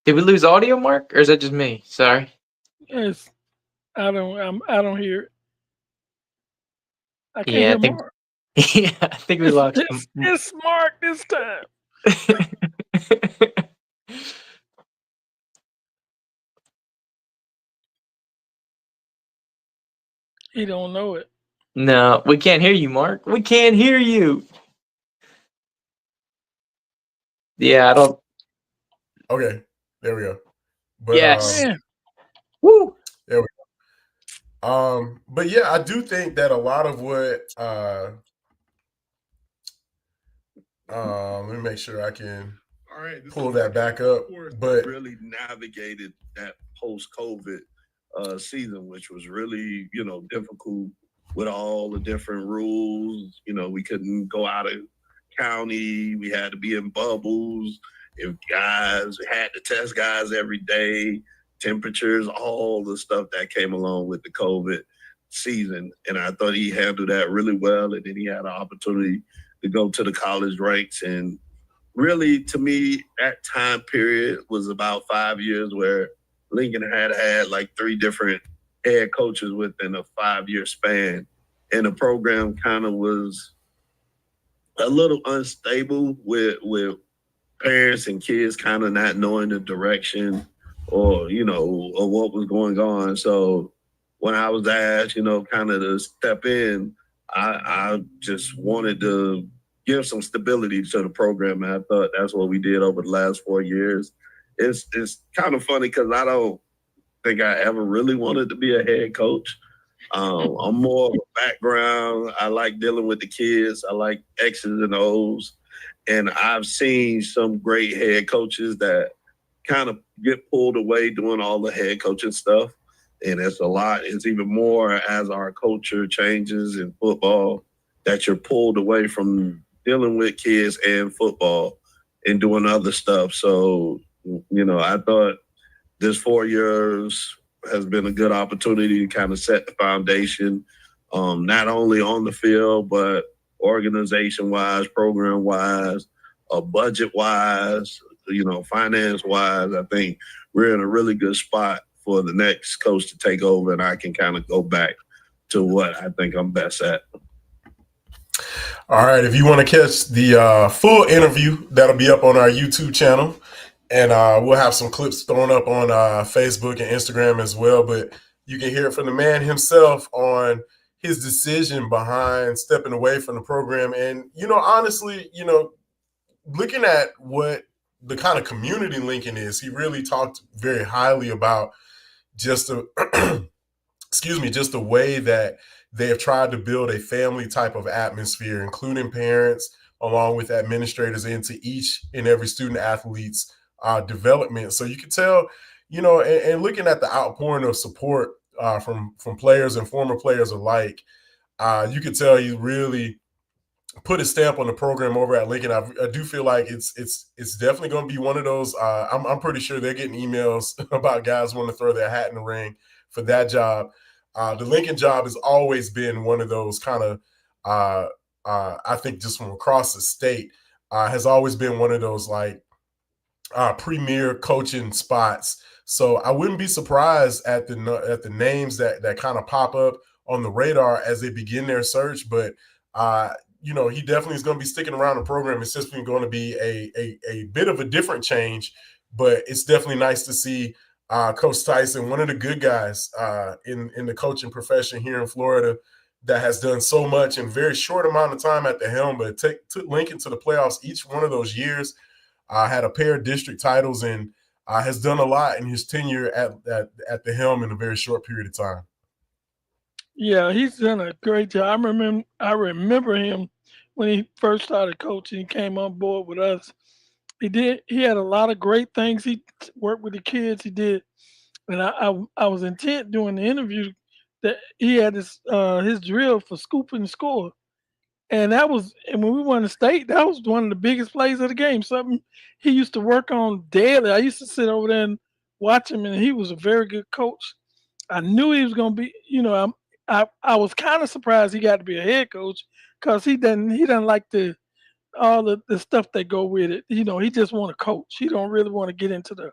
S2: Did we lose audio, Mark, or is that just me? Sorry.
S3: Yes, I don't hear it. I can't
S2: Yeah,
S3: hear
S2: I think.
S3: Mark.
S2: Yeah, I think we lost him.
S3: It's Mark this time. He don't know it.
S2: No, we can't hear you, Mark. We can't hear you. Yeah, I don't.
S1: Okay, there we go. But,
S2: Yes.
S3: Woo.
S1: There we go. But yeah, I do think that a lot of what let me make sure I can pull that back up. But
S4: really navigated that post-COVID season, which was really, difficult with all the different rules. We couldn't go out of county. We had to be in bubbles. If guys had to test guys every day, temperatures, all the stuff that came along with the COVID season. And I thought he handled that really well. And then he had an opportunity to go to the college ranks. And really, to me, that time period was about 5 years where Lincoln had like 3 different head coaches within a 5-year span. And the program kind of was a little unstable with parents and kids kind of not knowing the direction or, of what was going on. So when I was asked, kind of to step in, I just wanted to give some stability to the program. And I thought that's what we did over the last 4 years. It's kind of funny because I don't think I ever really wanted to be a head coach. I'm more of a background. I like dealing with the kids. I like X's and O's. And I've seen some great head coaches that kind of get pulled away doing all the head coaching stuff. And it's a lot. It's even more as our culture changes in football that you're pulled away from dealing with kids and football and doing other stuff. So, I thought this 4 years has been a good opportunity to kind of set the foundation, not only on the field, but organization-wise, program-wise, budget-wise, finance-wise. I think we're in a really good spot for the next coach to take over, and I can kind of go back to what I think I'm best at.
S1: All right, if you want to catch the full interview, that'll be up on our YouTube channel. And we'll have some clips thrown up on Facebook and Instagram as well. But you can hear it from the man himself on his decision behind stepping away from the program. And, honestly, looking at what the kind of community Lincoln is, he really talked very highly about just just the way that they have tried to build a family type of atmosphere, including parents, along with administrators, into each and every student athlete's development. So you can tell, and looking at the outpouring of support from players and former players alike, you could tell he really put a stamp on the program over at Lincoln. I do feel like it's definitely going to be one of those. I'm pretty sure they're getting emails about guys wanting to throw their hat in the ring for that job. The Lincoln job has always been one of those kind of, I think just from across the state, has always been one of those like premier coaching spots. So I wouldn't be surprised at the names that kind of pop up on the radar as they begin their search. But he definitely is going to be sticking around the program. It's just going to be a bit of a different change, but it's definitely nice to see Coach Tyson, one of the good guys in the coaching profession here in Florida, that has done so much in a very short amount of time at the helm, but took Lincoln to the playoffs each one of those years, had a pair of district titles, and has done a lot in his tenure at the helm in a very short period of time.
S3: Yeah, he's done a great job. I remember him when he first started coaching. He came on board with us. He had a lot of great things. He worked with the kids. He did, and I was intent during the interview that he had his drill for scoop and score, and when we won the state, that was one of the biggest plays of the game. Something he used to work on daily. I used to sit over there and watch him, and he was a very good coach. I knew he was going to be. I was kind of surprised he got to be a head coach because he doesn't like all the stuff that go with it. He just want to coach. He don't really want to get into the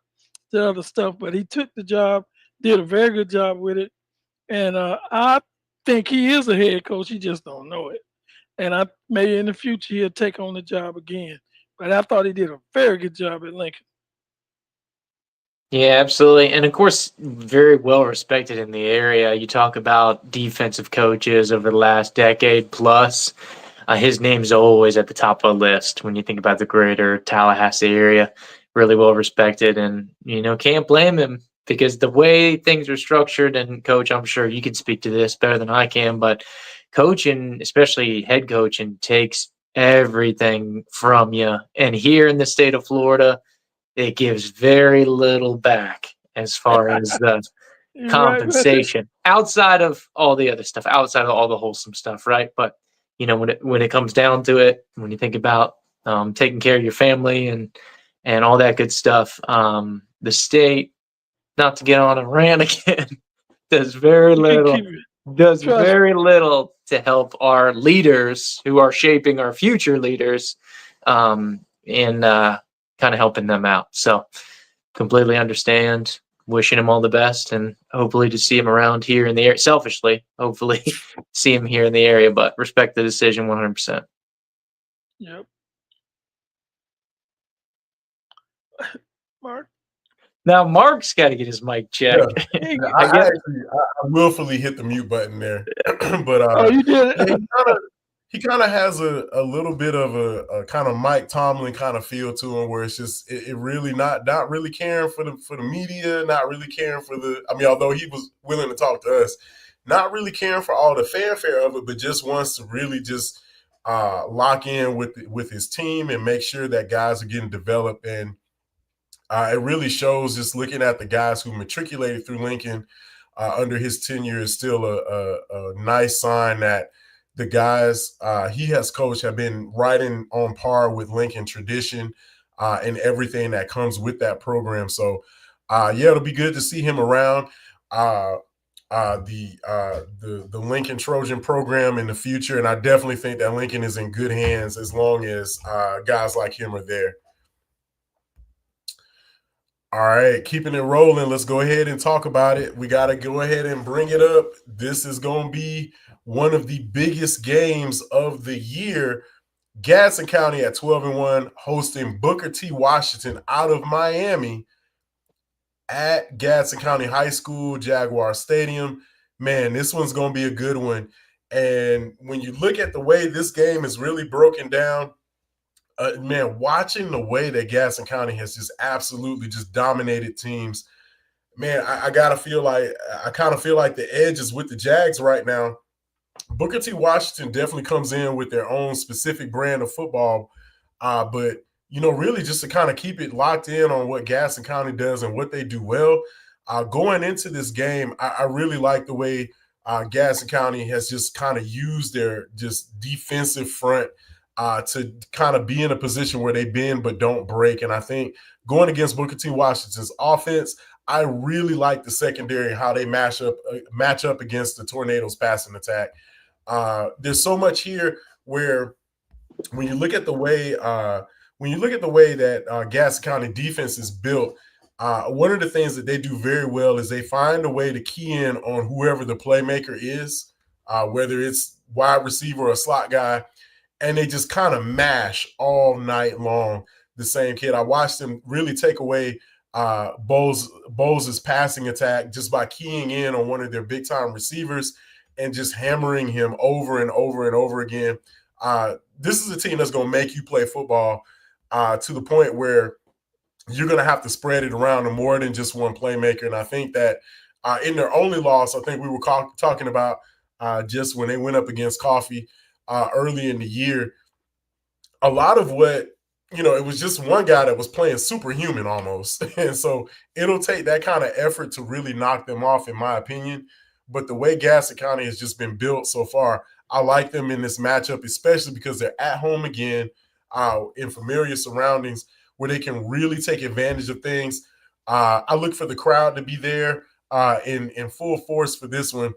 S3: other stuff. But he took the job, did a very good job with it, and I think he is a head coach. He just don't know it. And maybe in the future he'll take on the job again. But I thought he did a very good job at Lincoln.
S2: Yeah, absolutely. And of course, very well respected in the area. You talk about defensive coaches over the last decade plus. His name's always at the top of the list when you think about the greater Tallahassee area. Really well respected, and can't blame him because the way things are structured. And Coach, I'm sure you can speak to this better than I can, but coaching, especially head coaching, takes everything from you. And here in the state of Florida, it gives very little back as far as the compensation outside of all the other stuff, outside of all the wholesome stuff, right? But when it comes down to it, when you think about taking care of your family and all that good stuff, the state, not to get on a rant again, does very little to help our leaders who are shaping our future leaders in kind of helping them out. So completely understand, wishing him all the best, and hopefully to see him around here in the area. Selfishly, hopefully see him here in the area, but respect the decision 100%.
S3: Yep. Mark?
S1: Now Mark's got to get his mic checked. Yeah. I willfully hit the mute button there, but
S3: you did it.
S1: He kind of has a little bit of a kind of Mike Tomlin kind of feel to him, where it's just it really not really caring for the media, not really caring for although he was willing to talk to us, not really caring for all the fanfare of it, but just wants to really just lock in with his team and make sure that guys are getting developed. And it really shows just looking at the guys who matriculated through Lincoln under his tenure is still a nice sign that the guys he has coached have been right on par with Lincoln tradition and everything that comes with that program. So, it'll be good to see him around the Lincoln Trojan program in the future. And I definitely think that Lincoln is in good hands as long as guys like him are there. All right, keeping it rolling. Let's go ahead and talk about it. We got to go ahead and bring it up. This is going to be one of the biggest games of the year. Gadsden County at 12-1 hosting Booker T. Washington out of Miami at Gadsden County High School, Jaguar Stadium. Man, this one's going to be a good one. And when you look at the way this game is really broken down, watching the way that Gadsden County has just absolutely just dominated teams, man, I kind of feel like the edge is with the Jags right now. Booker T. Washington definitely comes in with their own specific brand of football, but really just to kind of keep it locked in on what Gadsden County does and what they do well. Going into this game, I really like the way Gadsden County has just kind of used their just defensive front to kind of be in a position where they bend but don't break. And I think going against Booker T. Washington's offense, I really like the secondary and how they match up against the Tornadoes passing attack. There's so much here where when you look at the way that Gadsden County defense is built, one of the things that they do very well is they find a way to key in on whoever the playmaker is, whether it's wide receiver or a slot guy, and they just kind of mash all night long the same kid. I watched them really take away Bowles' passing attack just by keying in on one of their big-time receivers and just hammering him over and over and over again. This is a team that's going to make you play football to the point where you're going to have to spread it around to more than just one playmaker. And I think that in their only loss, I think we were talking about just when they went up against Coffee early in the year, a lot of what, it was just one guy that was playing superhuman almost. And so it'll take that kind of effort to really knock them off, in my opinion. But the way Gadsden County has just been built so far, I like them in this matchup, especially because they're at home again in familiar surroundings where they can really take advantage of things. I look for the crowd to be there in full force for this one.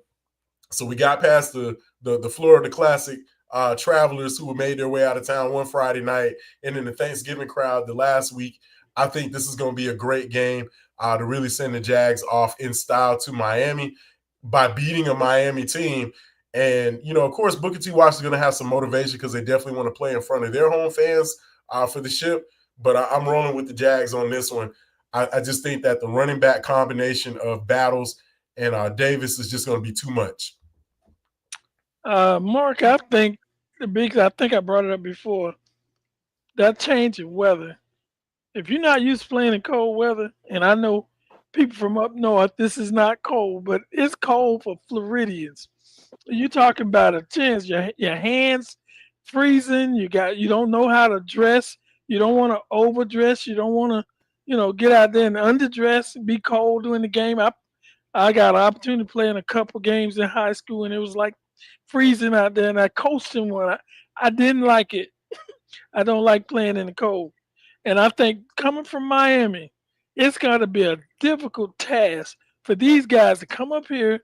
S1: So we got past the Florida Classic travelers who made their way out of town one Friday night, and then the Thanksgiving crowd the last week. I think this is going to be a great game to really send the Jags off in style to Miami by beating a Miami team. And, of course, Booker T. Washington's going to have some motivation because they definitely want to play in front of their home fans for the ship. But I'm rolling with the Jags on this one. I just think that the running back combination of Battles and Davis is just going to be too much.
S3: Mark, I think I brought it up before, that change in weather. If you're not used to playing in cold weather, and I know people from up north, this is not cold, but it's cold for Floridians. You're talking about a chance. Your hands freezing. You don't know how to dress. You don't want to overdress. You don't want to, get out there and underdress and be cold during the game. I got an opportunity to play in a couple games in high school, and it was like freezing out there, and I coached him when I didn't like it. I don't like playing in the cold. And I think coming from Miami, it's got to be a difficult task for these guys to come up here,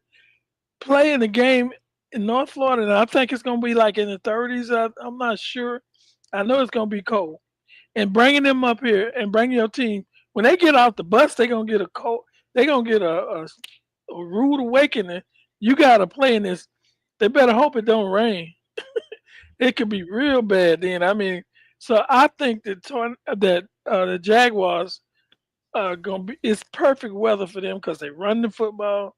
S3: play in the game in North Florida. And I think it's going to be like in the 30s. I'm not sure. I know it's going to be cold. And bringing them up here and bringing your team, when they get off the bus, they're going to get a cold. They're going to get a rude awakening. You got to play in this. They better hope it don't rain. It could be real bad then. I mean, so I think that the Jaguars are going to be, it's perfect weather for them because they run the football.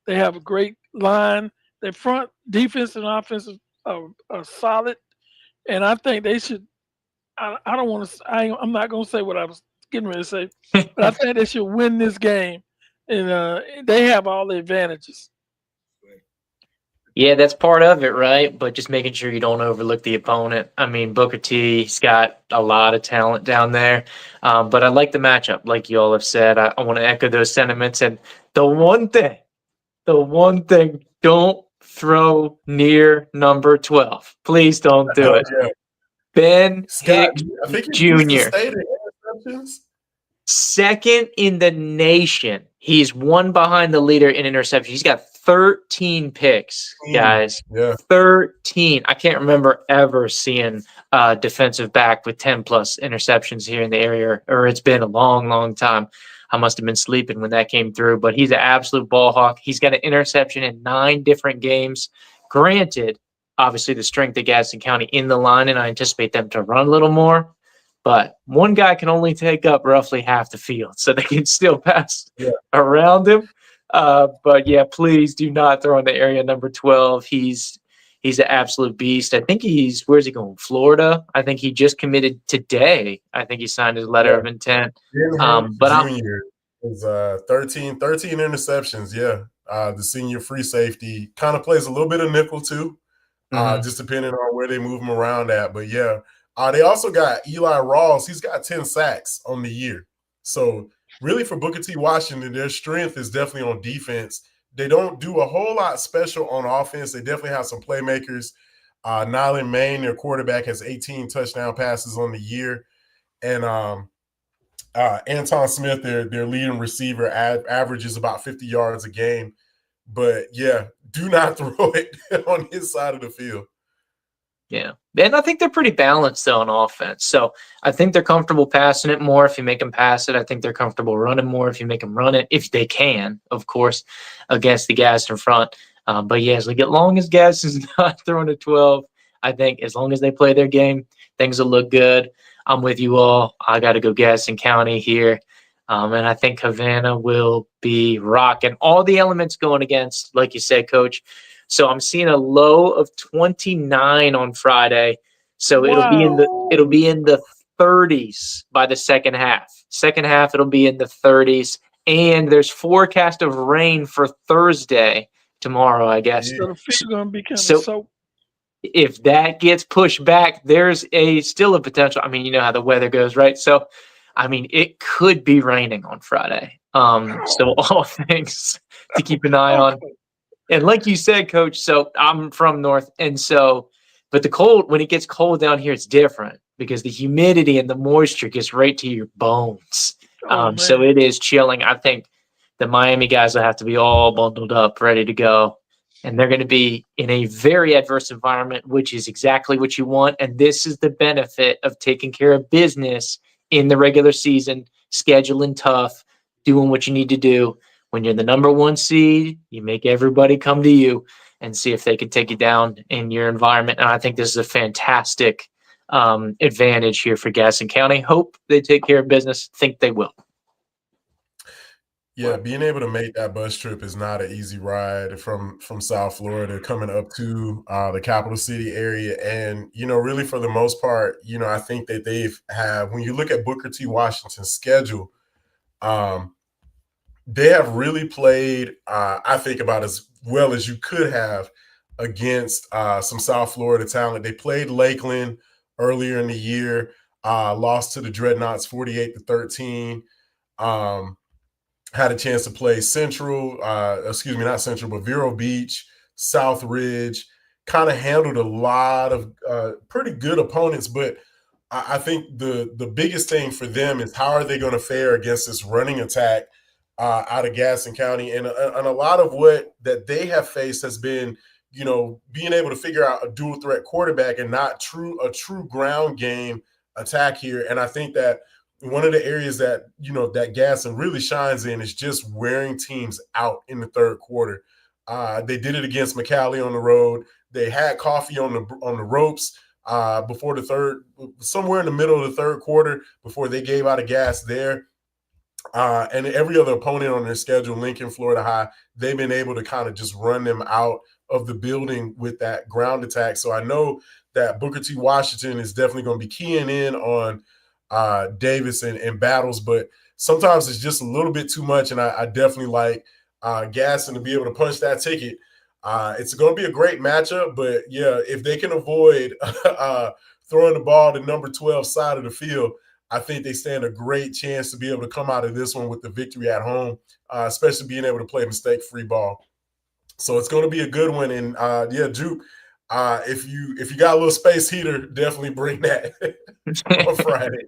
S3: They have a great line. Their front defense and offense are solid. And I think they should, I'm not going to say what I was getting ready to say, but I think they should win this game. And they have all the advantages.
S2: Yeah, that's part of it, right? But just making sure you don't overlook the opponent. I mean, Booker T's got a lot of talent down there. But I like the matchup, like you all have said. I want to echo those sentiments. And the one thing, don't throw near number 12. Please don't do it.
S1: Yeah.
S2: Ben
S1: Scott,
S2: Hicks Jr. Second in the nation. He's one behind the leader in interceptions. He's got 13 picks, guys.
S1: Yeah.
S2: 13. I can't remember ever seeing a defensive back with 10 plus interceptions here in the area, or it's been a long, long time. I must have been sleeping when that came through, but he's an absolute ball hawk. He's got an interception in 9 different games. Granted, obviously the strength of Gadsden County in the line, and I anticipate them to run a little more. But one guy can only take up roughly half the field, so they can still pass around him. But yeah, please do not throw in the area number 12. He's an absolute beast. I think where's he going? Florida. I think he just committed today. I think he signed his letter of intent.
S1: But Junior is 13 interceptions. Yeah, the senior free safety kind of plays a little bit of nickel too, just depending on where they move him around at. But yeah. They also got Eli Rawls. He's got 10 sacks on the year. So really for Booker T. Washington, their strength is definitely on defense. They don't do a whole lot special on offense. They definitely have some playmakers. Nyland Main, their quarterback, has 18 touchdown passes on the year. And Anton Smith, their leading receiver, averages about 50 yards a game. But, yeah, do not throw it on his side of the field.
S2: Yeah. And I think they're pretty balanced, though, on offense. So I think they're comfortable passing it more if you make them pass it. I think they're comfortable running more if you make them run it, if they can, of course, against the Gadsden front. But, yeah, as long as Gadsden's not throwing a 12, I think as long as they play their game, things will look good. I'm with you all. I got to go Gadsden County here. And I think Havana will be rocking. All the elements going against, like you said, Coach. So I'm seeing a low of 29 on Friday. So it'll be in the 30s by the second half. Second half it'll be in the 30s. And there's forecast of rain for Thursday, tomorrow, I guess.
S3: So the field's gonna be kind of soaked.
S2: If that gets pushed back, there's still a potential. I mean, you know how the weather goes, right? So I mean, it could be raining on Friday. So all things to keep an eye on. And like you said, Coach, so I'm from North, and so, but the cold, when it gets cold down here, it's different because the humidity and the moisture gets right to your bones. So it is chilling. I think the Miami guys will have to be all bundled up, ready to go. And they're going to be in a very adverse environment, which is exactly what you want. And this is the benefit of taking care of business in the regular season, scheduling tough, doing what you need to do. When you're the number one seed, you make everybody come to you and see if they can take you down in your environment. And I think this is a fantastic advantage here for Gadsden County. Hope they take care of business. Think they will.
S1: Yeah, being able to make that bus trip is not an easy ride from South Florida coming up to the capital city area. And, you know, really for the most part, you know, I think that when you look at Booker T. Washington's schedule, they have really played, I think, about as well as you could have against some South Florida talent. They played Lakeland earlier in the year, lost to the Dreadnoughts 48-13. Had a chance to play not Central, but Vero Beach, South Ridge, kind of handled a lot of pretty good opponents. But I think the biggest thing for them is how are they going to fare against this running attack out of Gadsden County. And a lot of what that they have faced has been, you know, being able to figure out a dual threat quarterback and not a true ground game attack here. And I think that one of the areas that, you know, that Gadsden really shines in is just wearing teams out in the third quarter. They did it against McCallie on the road. They had coffee on the ropes before somewhere in the middle of the third quarter before they gave out a gas there. And every other opponent on their schedule, Lincoln, Florida High, they've been able to kind of just run them out of the building with that ground attack. So I know that Booker T. Washington is definitely going to be keying in on Davis and battles, but sometimes it's just a little bit too much. And I definitely like Gadsden to be able to punch that ticket. It's going to be a great matchup, but yeah, if they can avoid throwing the ball to number 12 side of the field, I think they stand a great chance to be able to come out of this one with the victory at home, especially being able to play mistake-free ball. So it's going to be a good one. And yeah, Juke, if you got a little space heater, definitely bring that on Friday.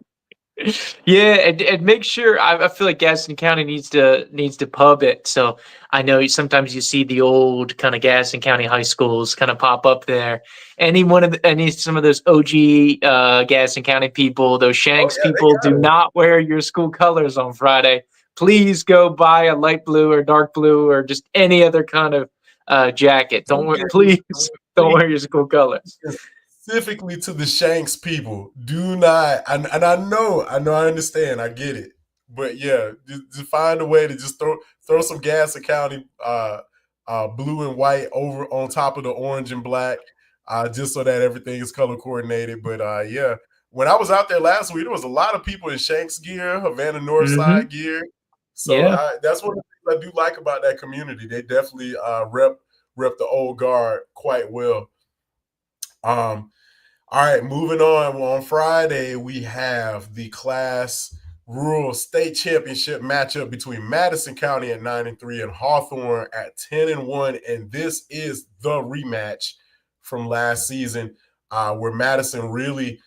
S2: Yeah, and make sure. I feel like Gadsden County needs to pub it. So I know sometimes you see the old kind of Gadsden County high schools kind of pop up there. Some of those OG Gadsden County people, those Shanks people, do not wear your school colors on Friday. Please go buy a light blue or dark blue or just any other kind of jacket. Don't wear your school colors.
S1: Specifically to the Shanks people, do not. And I know, I understand, I get it, but yeah, just find a way to just throw some Gadsden County blue and white over on top of the orange and black, just so that everything is color coordinated. But yeah, when I was out there last week, there was a lot of people in Shanks gear, Havana Northside gear. So yeah. That's one of the things I do like about that community. They definitely rep the old guard quite well. All right, moving on. Well, on Friday, we have the Class Rural State Championship matchup between Madison County at 9-3 and Hawthorne at 10-1. And this is the rematch from last season, where Madison really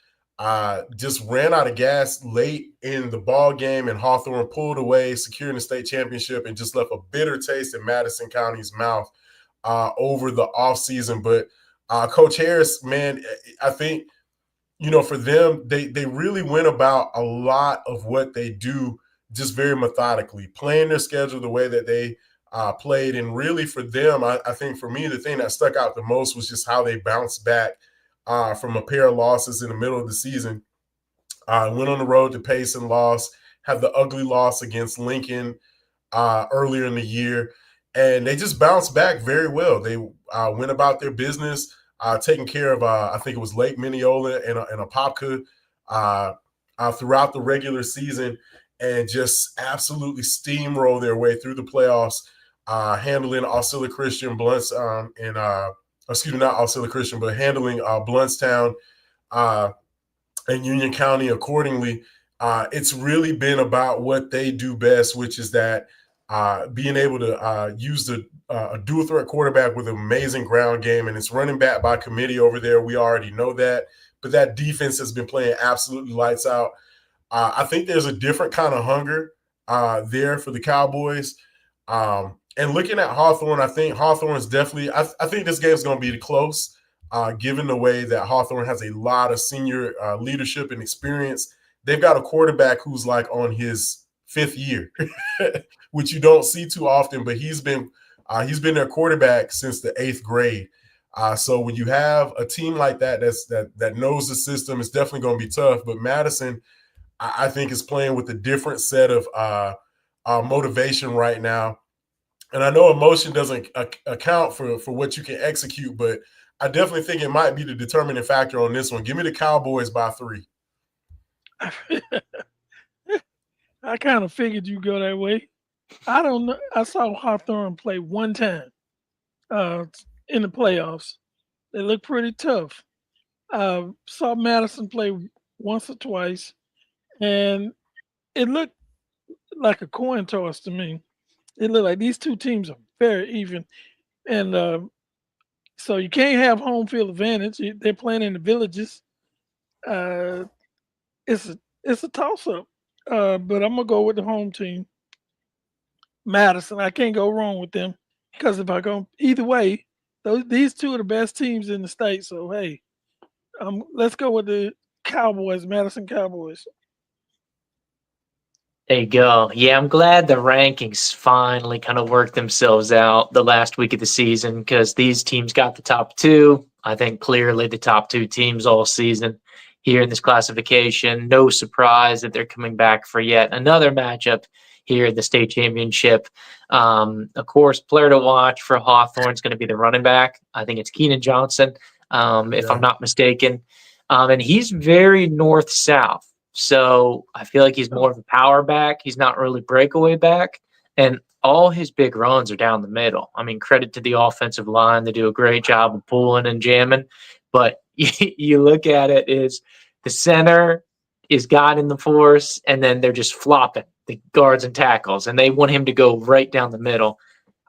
S1: just ran out of gas late in the ball game, and Hawthorne pulled away, securing the state championship, and just left a bitter taste in Madison County's mouth over the offseason. But Coach Harris, man, I think, for them, they really went about a lot of what they do just very methodically, playing their schedule the way that they played. And really for them, I think for me, the thing that stuck out the most was just how they bounced back from a pair of losses in the middle of the season. Went on the road to Pace and lost, had the ugly loss against Lincoln earlier in the year. And they just bounced back very well. They went about their business, taking care of, I think it was Lake Mineola and Apopka throughout the regular season, and just absolutely steamroll their way through the playoffs, handling Auxiliary Christian, Blunts, not Auxiliary Christian, but handling Bluntstown and Union County accordingly. It's really been about what they do best, which is that being able to use a dual threat quarterback with an amazing ground game, and it's running back by committee over there. We already know that, but that defense has been playing absolutely lights out. I think there's a different kind of hunger there for the Cowboys. And looking at Hawthorne, I think Hawthorne's definitely – I think this game's going to be close, given the way that Hawthorne has a lot of senior leadership and experience. They've got a quarterback who's like on his fifth year, which you don't see too often, but he's been their quarterback since the 8th grade. So when you have a team like that that knows the system, it's definitely going to be tough. But Madison, I think, is playing with a different set of motivation right now. And I know emotion doesn't account for what you can execute, but I definitely think it might be the determining factor on this one. Give me the Cowboys by 3.
S3: I kind of figured you'd go that way. I don't know. I saw Hawthorne play one time in the playoffs. They looked pretty tough. Saw Madison play once or twice, and it looked like a coin toss to me. It looked like these two teams are very even, and so you can't have home field advantage. They're playing in the villages. It's a toss up, but I'm gonna go with the home team, Madison. I can't go wrong with them, because if I go either way, these two are the best teams in the state. So hey, let's go with the Cowboys, Madison Cowboys.
S2: There you go. Yeah, I'm glad the rankings finally kind of worked themselves out the last week of the season, because these teams got the top 2. I think clearly the top 2 teams all season here in this classification. No surprise that they're coming back for yet another matchup here in the state championship. Of course, player to watch for Hawthorne is going to be the running back. I think it's Keenan Johnson, if I'm not mistaken. And he's very north-south. So I feel like he's more of a power back. He's not really breakaway back. And all his big runs are down the middle. I mean, credit to the offensive line. They do a great job of pulling and jamming. But you look at it, is the center is God in the force, and then they're just flopping the guards and tackles, and they want him to go right down the middle.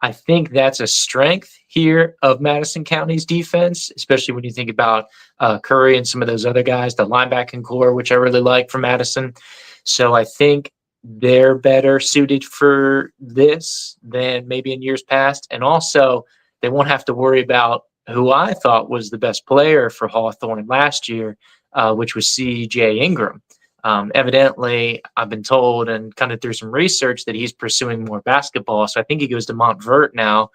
S2: I think that's a strength here of Madison County's defense, especially when you think about Curry and some of those other guys, the linebacking core, which I really like for Madison. So I think they're better suited for this than maybe in years past. And also, they won't have to worry about who I thought was the best player for Hawthorne last year, which was C.J. Ingram. Evidently, I've been told and kind of through some research that he's pursuing more basketball. So I think he goes to Montvert now.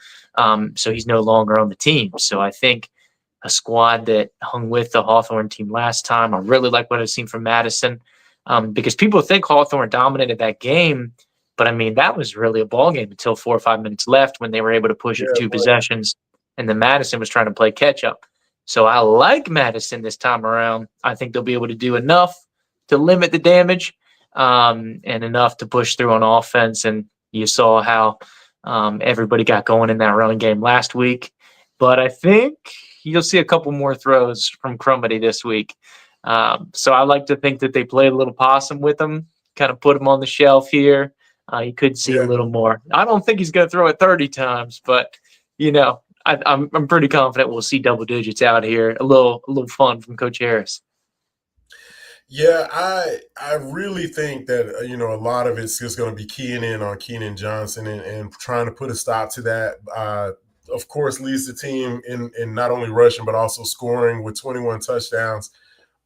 S2: So he's no longer on the team. So I think a squad that hung with the Hawthorne team last time, I really like what I've seen from Madison, because people think Hawthorne dominated that game. But I mean, that was really a ball game until 4 or 5 minutes left, when they were able to push it 2 possessions, and then Madison was trying to play catch up. So I like Madison this time around. I think they'll be able to do enough to limit the damage, and enough to push through on offense. And you saw how everybody got going in that running game last week. but I think you'll see a couple more throws from Crumity this week. So I like to think that they played a little possum with him, kind of put him on the shelf here. You could see a little more. I don't think he's going to throw it 30 times, but I'm pretty confident we'll see double digits out here. A little fun from Coach Harris.
S1: Yeah, I really think that a lot of it's just going to be keying in on Keenan Johnson and trying to put a stop to that. Of course, leads the team in not only rushing but also scoring with 21 touchdowns.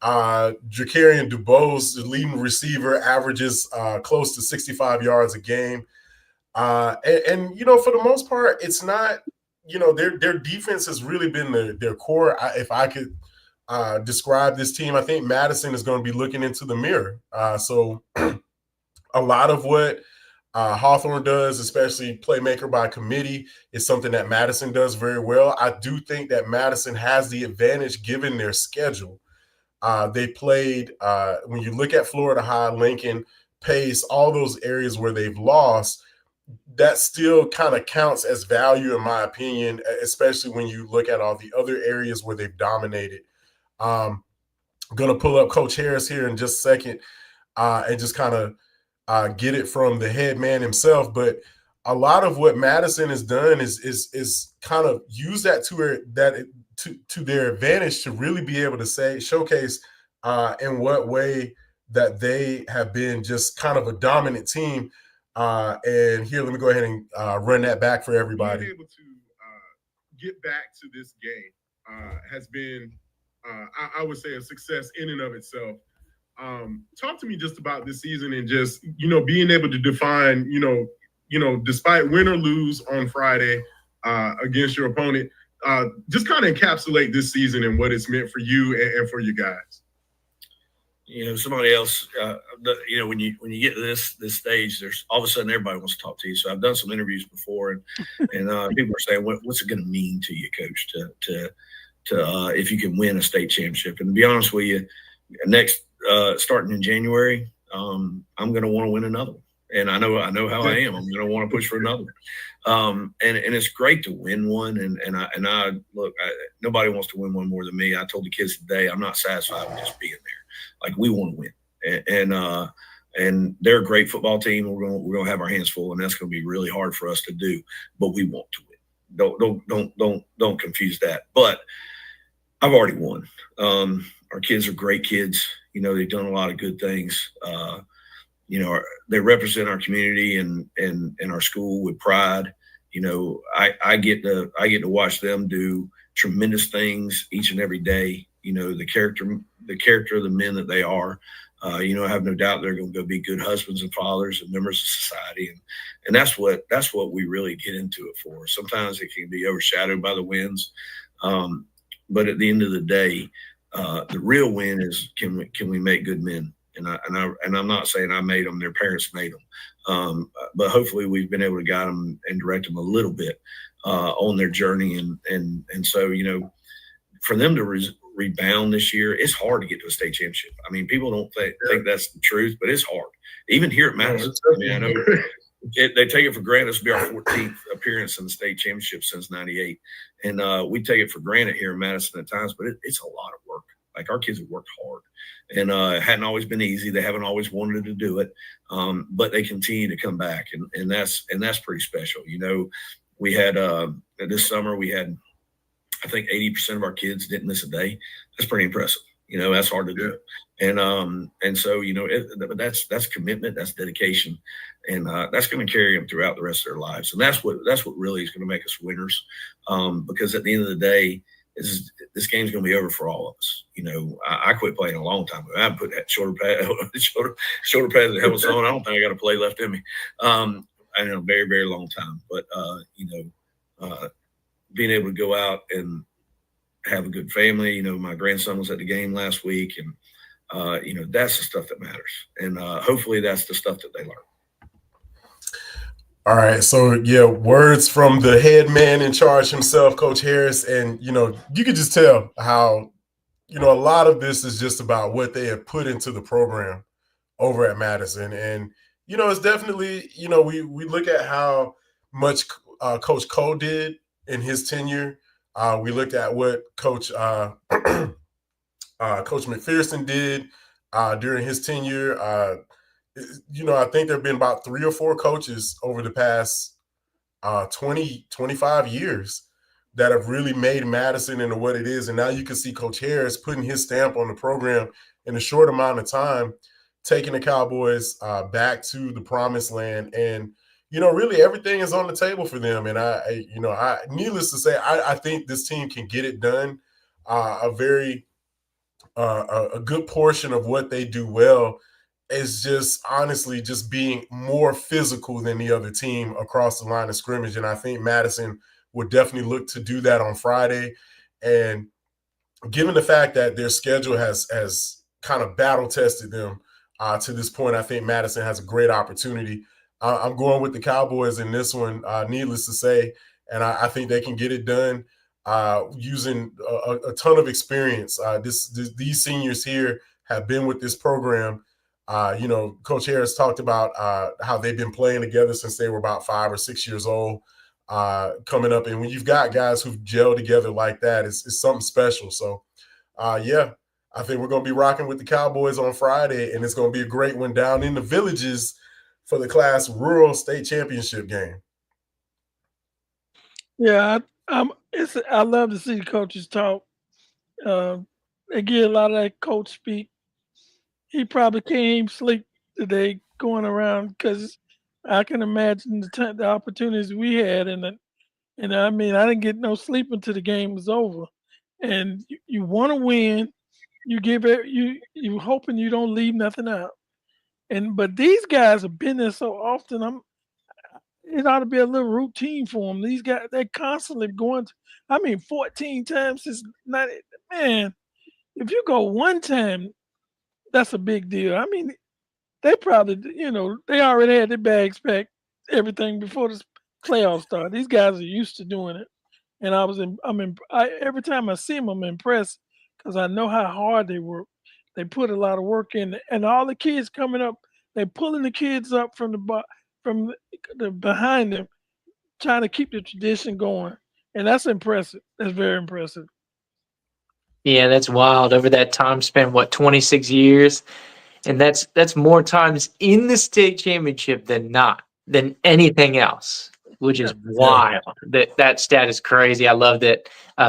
S1: Jacarian DuBose, the leading receiver, averages close to 65 yards a game. And for the most part, it's not their defense has really been their core. If I could describe this team, I think Madison is going to be looking into the mirror. So a lot of what Hawthorne does, especially playmaker by committee, is something that Madison does very well. I do think that Madison has the advantage given their schedule. They played, when you look at Florida High, Lincoln, Pace, all those areas where they've lost, that still kind of counts as value, in my opinion, especially when you look at all the other areas where they've dominated. Going to pull up Coach Harris here in just a second and just kind of get it from the head man himself. But a lot of what Madison has done is kind of use that to their advantage to really be able to showcase in what way that they have been just kind of a dominant team. And here, let me go ahead and run that back for everybody.
S5: Being able to get back to this game has been, I would say, a success in and of itself. Talk to me just about this season and just, being able to define, despite win or lose on Friday against your opponent, just kind of encapsulate this season and what it's meant for you and for you guys.
S6: Somebody else, when you get to this stage, there's all of a sudden everybody wants to talk to you. So I've done some interviews before, and people are saying, what's it going to mean to you, Coach, to if you can win a state championship? And to be honest with you, next starting in January, I'm going to want to win another one. And I know how I am. I'm going to want to push for another one. And it's great to win one. And I look, nobody wants to win one more than me. I told the kids today, I'm not satisfied with just being there. Like, we want to win. And they're a great football team. We're going to have our hands full, and that's going to be really hard for us to do. But we want to win. Don't confuse that. But I've already won. Our kids are great kids. They've done a lot of good things. They represent our community and our school with pride. I get to watch them do tremendous things each and every day. The character of the men that they are. I have no doubt they're going to go be good husbands and fathers and members of society, and that's what we really get into it for. Sometimes it can be overshadowed by the wins, but at the end of the day, the real win is can we make good men? And I'm not saying I made them; their parents made them, but hopefully we've been able to guide them and direct them a little bit on their journey, and so for them to rebound this year, it's hard to get to a state championship. I mean, people don't think that's the truth, but it's hard. Even here at Madison, I know they take it for granted. This will be our 14th appearance in the state championship since '98, and we take it for granted here in Madison at times, but it's a lot of work. Like, our kids have worked hard, and it hadn't always been easy. They haven't always wanted to do it, but they continue to come back, and that's pretty special. We had this summer we had, I think 80% of our kids didn't miss a day. That's pretty impressive. That's hard to do. And so, that's commitment, that's dedication. And that's going to carry them throughout the rest of their lives. And that's what really is going to make us winners. Because at the end of the day, this game's going to be over for all of us. I quit playing a long time ago. I haven't put that shoulder pad and helmets on. I don't think I got a play left in me. I know, a very, very long time. But, being able to go out and have a good family. My grandson was at the game last week, and that's the stuff that matters. And hopefully that's the stuff that they learn.
S1: All right. So, yeah, words from the head man in charge himself, Coach Harris. And, you could just tell how, a lot of this is just about what they have put into the program over at Madison. And, it's definitely, we look at how much Coach Co did in his tenure We looked at what Coach McPherson did during his tenure. I think there have been about 3 or 4 coaches over the past 20, 25 years that have really made Madison into what it is. And now you can see Coach Harris putting his stamp on the program in a short amount of time, taking the Cowboys back to the promised land. And, really everything is on the table for them. And needless to say, I think this team can get it done. A good portion of what they do well is just honestly just being more physical than the other team across the line of scrimmage. And I think Madison would definitely look to do that on Friday. And given the fact that their schedule has kind of battle tested them to this point, I think Madison has a great opportunity. I'm going with the Cowboys in this one, needless to say, and I think they can get it done using a ton of experience. These seniors here have been with this program. Coach Harris talked about how they've been playing together since they were about 5 or 6 years old coming up. And when you've got guys who've gelled together like that, it's something special. So, I think we're going to be rocking with the Cowboys on Friday, and it's going to be a great one down in the Villages for the Class Rural State Championship game.
S3: Yeah, I love to see the coaches talk. They get a lot of that coach speak. He probably can't even sleep today going around because I can imagine the opportunities we had, and I mean I didn't get no sleep until the game was over. And you want to win, you give it, you hoping you don't leave nothing out. But these guys have been there so often. It ought to be a little routine for them. These guys, they're constantly going. 14 times is not. Man, if you go one time, that's a big deal. I mean, they probably, they already had their bags packed, everything before this playoff started. These guys are used to doing it, and every time I see them, I'm impressed because I know how hard they work. They put a lot of work in, and all the kids coming up, they're pulling the kids up from the behind them, trying to keep the tradition going, and that's impressive. That's very impressive.
S2: Yeah, that's wild. Over that time span, 26 years? And that's more times in the state championship than anything else, which is wild. That stat is crazy. I love that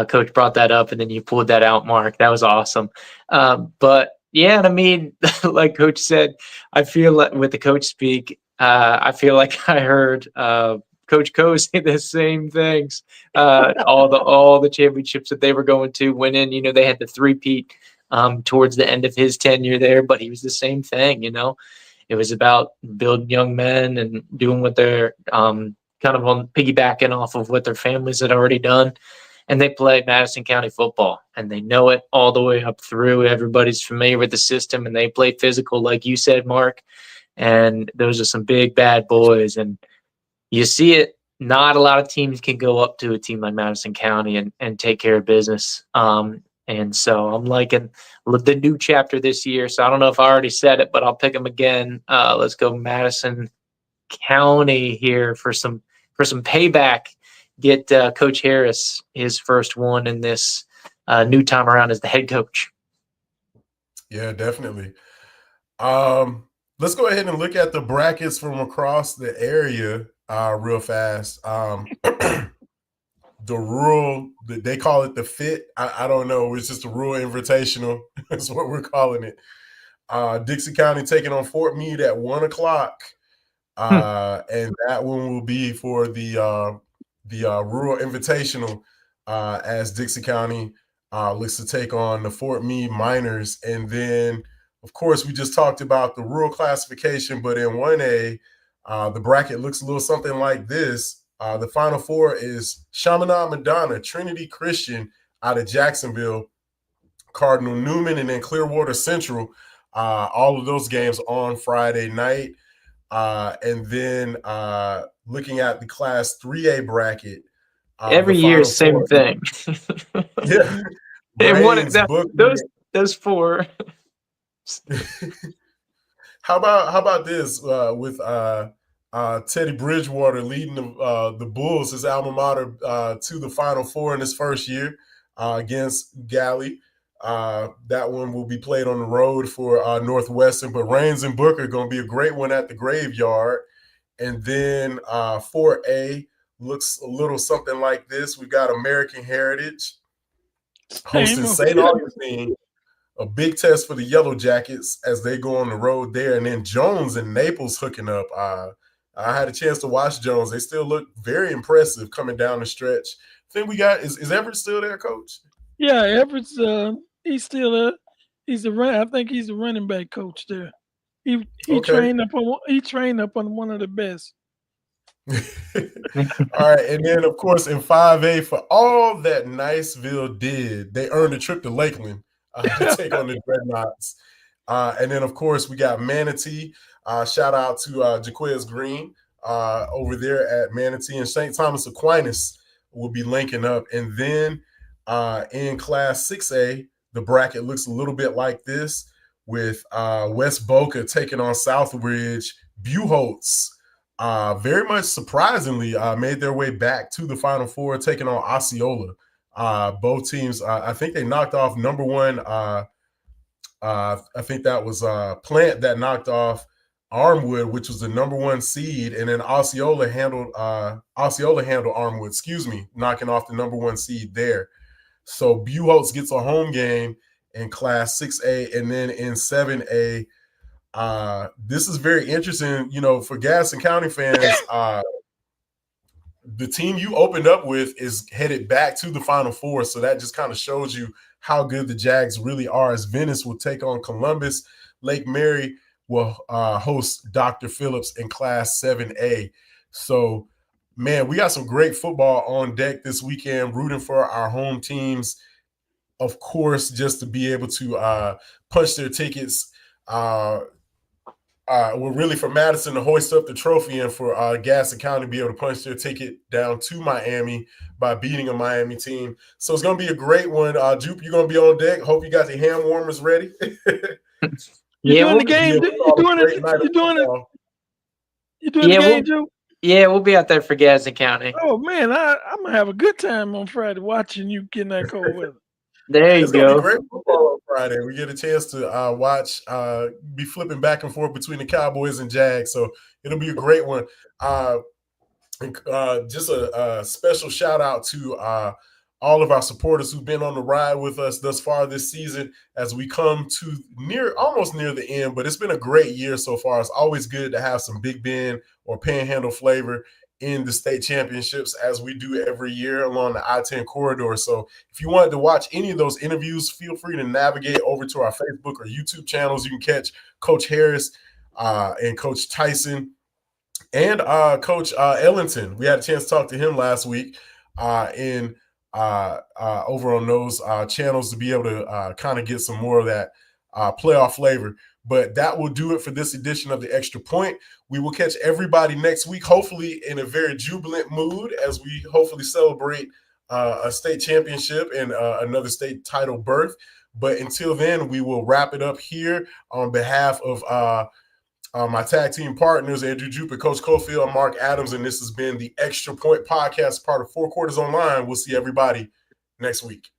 S2: Coach brought that up, and then you pulled that out, Mark. That was awesome. But yeah, I mean, like Coach said, I feel like with the coach speak, I feel like I heard Coach Co say the same things. All the championships that they were going to win in, they had the three-peat towards the end of his tenure there, but he was the same thing. It was about building young men and doing what they're kind of on piggybacking off of what their families had already done. And they play Madison County football, and they know it all the way up through. Everybody's familiar with the system, and they play physical, like you said, Mark. And those are some big bad boys, and you see it. Not a lot of teams can go up to a team like Madison County and take care of business. And so I'm liking the new chapter this year. So I don't know if I already said it, but I'll pick them again. Let's go Madison County here for some payback. Get Coach Harris his first one in this new time around as the head coach.
S1: Yeah, definitely. Let's go ahead and look at the brackets from across the area real fast. The rural, they call it the FIT. I don't know. It's just a rural invitational. That's what we're calling it. Dixie County taking on Fort Meade at 1:00. And that one will be for the rural invitational as Dixie County looks to take on the Fort Meade Miners. And then, of course, we just talked about the rural classification, but in 1A, the bracket looks a little something like this. The Final Four is Chaminade Madonna, Trinity Christian out of Jacksonville, Cardinal Newman, and then Clearwater Central. All of those games on Friday night. And then looking at the Class 3A bracket.
S2: Every year, same thing.
S1: Yeah.
S2: Those four.
S1: How about this with Teddy Bridgewater leading the Bulls, his alma mater, to the Final Four in his first year against Galley. That one will be played on the road for Northwestern, but Reigns and Booker are going to be a great one at the Graveyard. And then 4A looks a little something like this. We've got American Heritage hosting St. Augustine, a big test for the Yellow Jackets as they go on the road there. And then Jones and Naples hooking up. I had a chance to watch Jones. They still look very impressive coming down the stretch. I think we got is Everett still there, Coach?
S3: Yeah, Everett's he's still he's a run. I think he's the running back coach there. He trained up on one of the best.
S1: All right, and then of course in 5A, for all that Niceville did, they earned a trip to Lakeland to take on the Dreadnoughts. And then of course we got Manatee. Shout out to Jaquez Green over there at Manatee, and St. Thomas Aquinas will be linking up. And then in Class 6A, the bracket looks a little bit like this, with West Boca taking on Southridge. Buchholz, very much surprisingly, made their way back to the Final Four, taking on Osceola. Both teams, I think they knocked off number one. I think that was Plant that knocked off Armwood, which was the number one seed, and then Osceola handled Armwood, knocking off the number one seed there. So Buchholz gets a home game in Class 6A, and then in 7A, this is very interesting, for Gadsden County fans. The team you opened up with is headed back to the Final Four, so that just kind of shows you how good the Jags really are, as Venice will take on Columbus. Lake Mary will host Dr. Phillips in Class 7A. So, man, we got some great football on deck this weekend, rooting for our home teams, of course, just to be able to punch their tickets. Well, really for Madison to hoist up the trophy, and for Gadsden County to be able to punch their ticket down to Miami by beating a Miami team. So it's going to be a great one. Jupe, you're going to be on deck. Hope you got the hand warmers ready.
S3: You're doing the game. You're doing the game, Jupe?
S2: Yeah, we'll be out there for Gadsden County.
S3: Oh, man, I'm going to have a good time on Friday watching you get in that cold weather.
S2: There you
S1: it's
S2: go.
S1: Gonna be great football on Friday. We get a chance to watch, be flipping back and forth between the Cowboys and Jags, so it'll be a great one. Just a special shout out to all of our supporters who've been on the ride with us thus far this season, as we come to almost near the end. But it's been a great year so far. It's always good to have some Big Bend or Panhandle flavor in the state championships, as we do every year along the I-10 corridor. So if you wanted to watch any of those interviews, feel free to navigate over to our Facebook or YouTube channels. You can catch Coach Harris and Coach Tyson and Coach Ellington. We had a chance to talk to him last week over on those channels, to be able to kind of get some more of that playoff flavor. But that will do it for this edition of the Extra Point. We will catch everybody next week, hopefully in a very jubilant mood, as we hopefully celebrate a state championship and another state title berth. But until then, we will wrap it up here on behalf of my tag team partners, Andrew Jupe, Coach Cofield, and Mark Adams. And this has been the Extra Point Podcast, part of Four Quarters Online. We'll see everybody next week.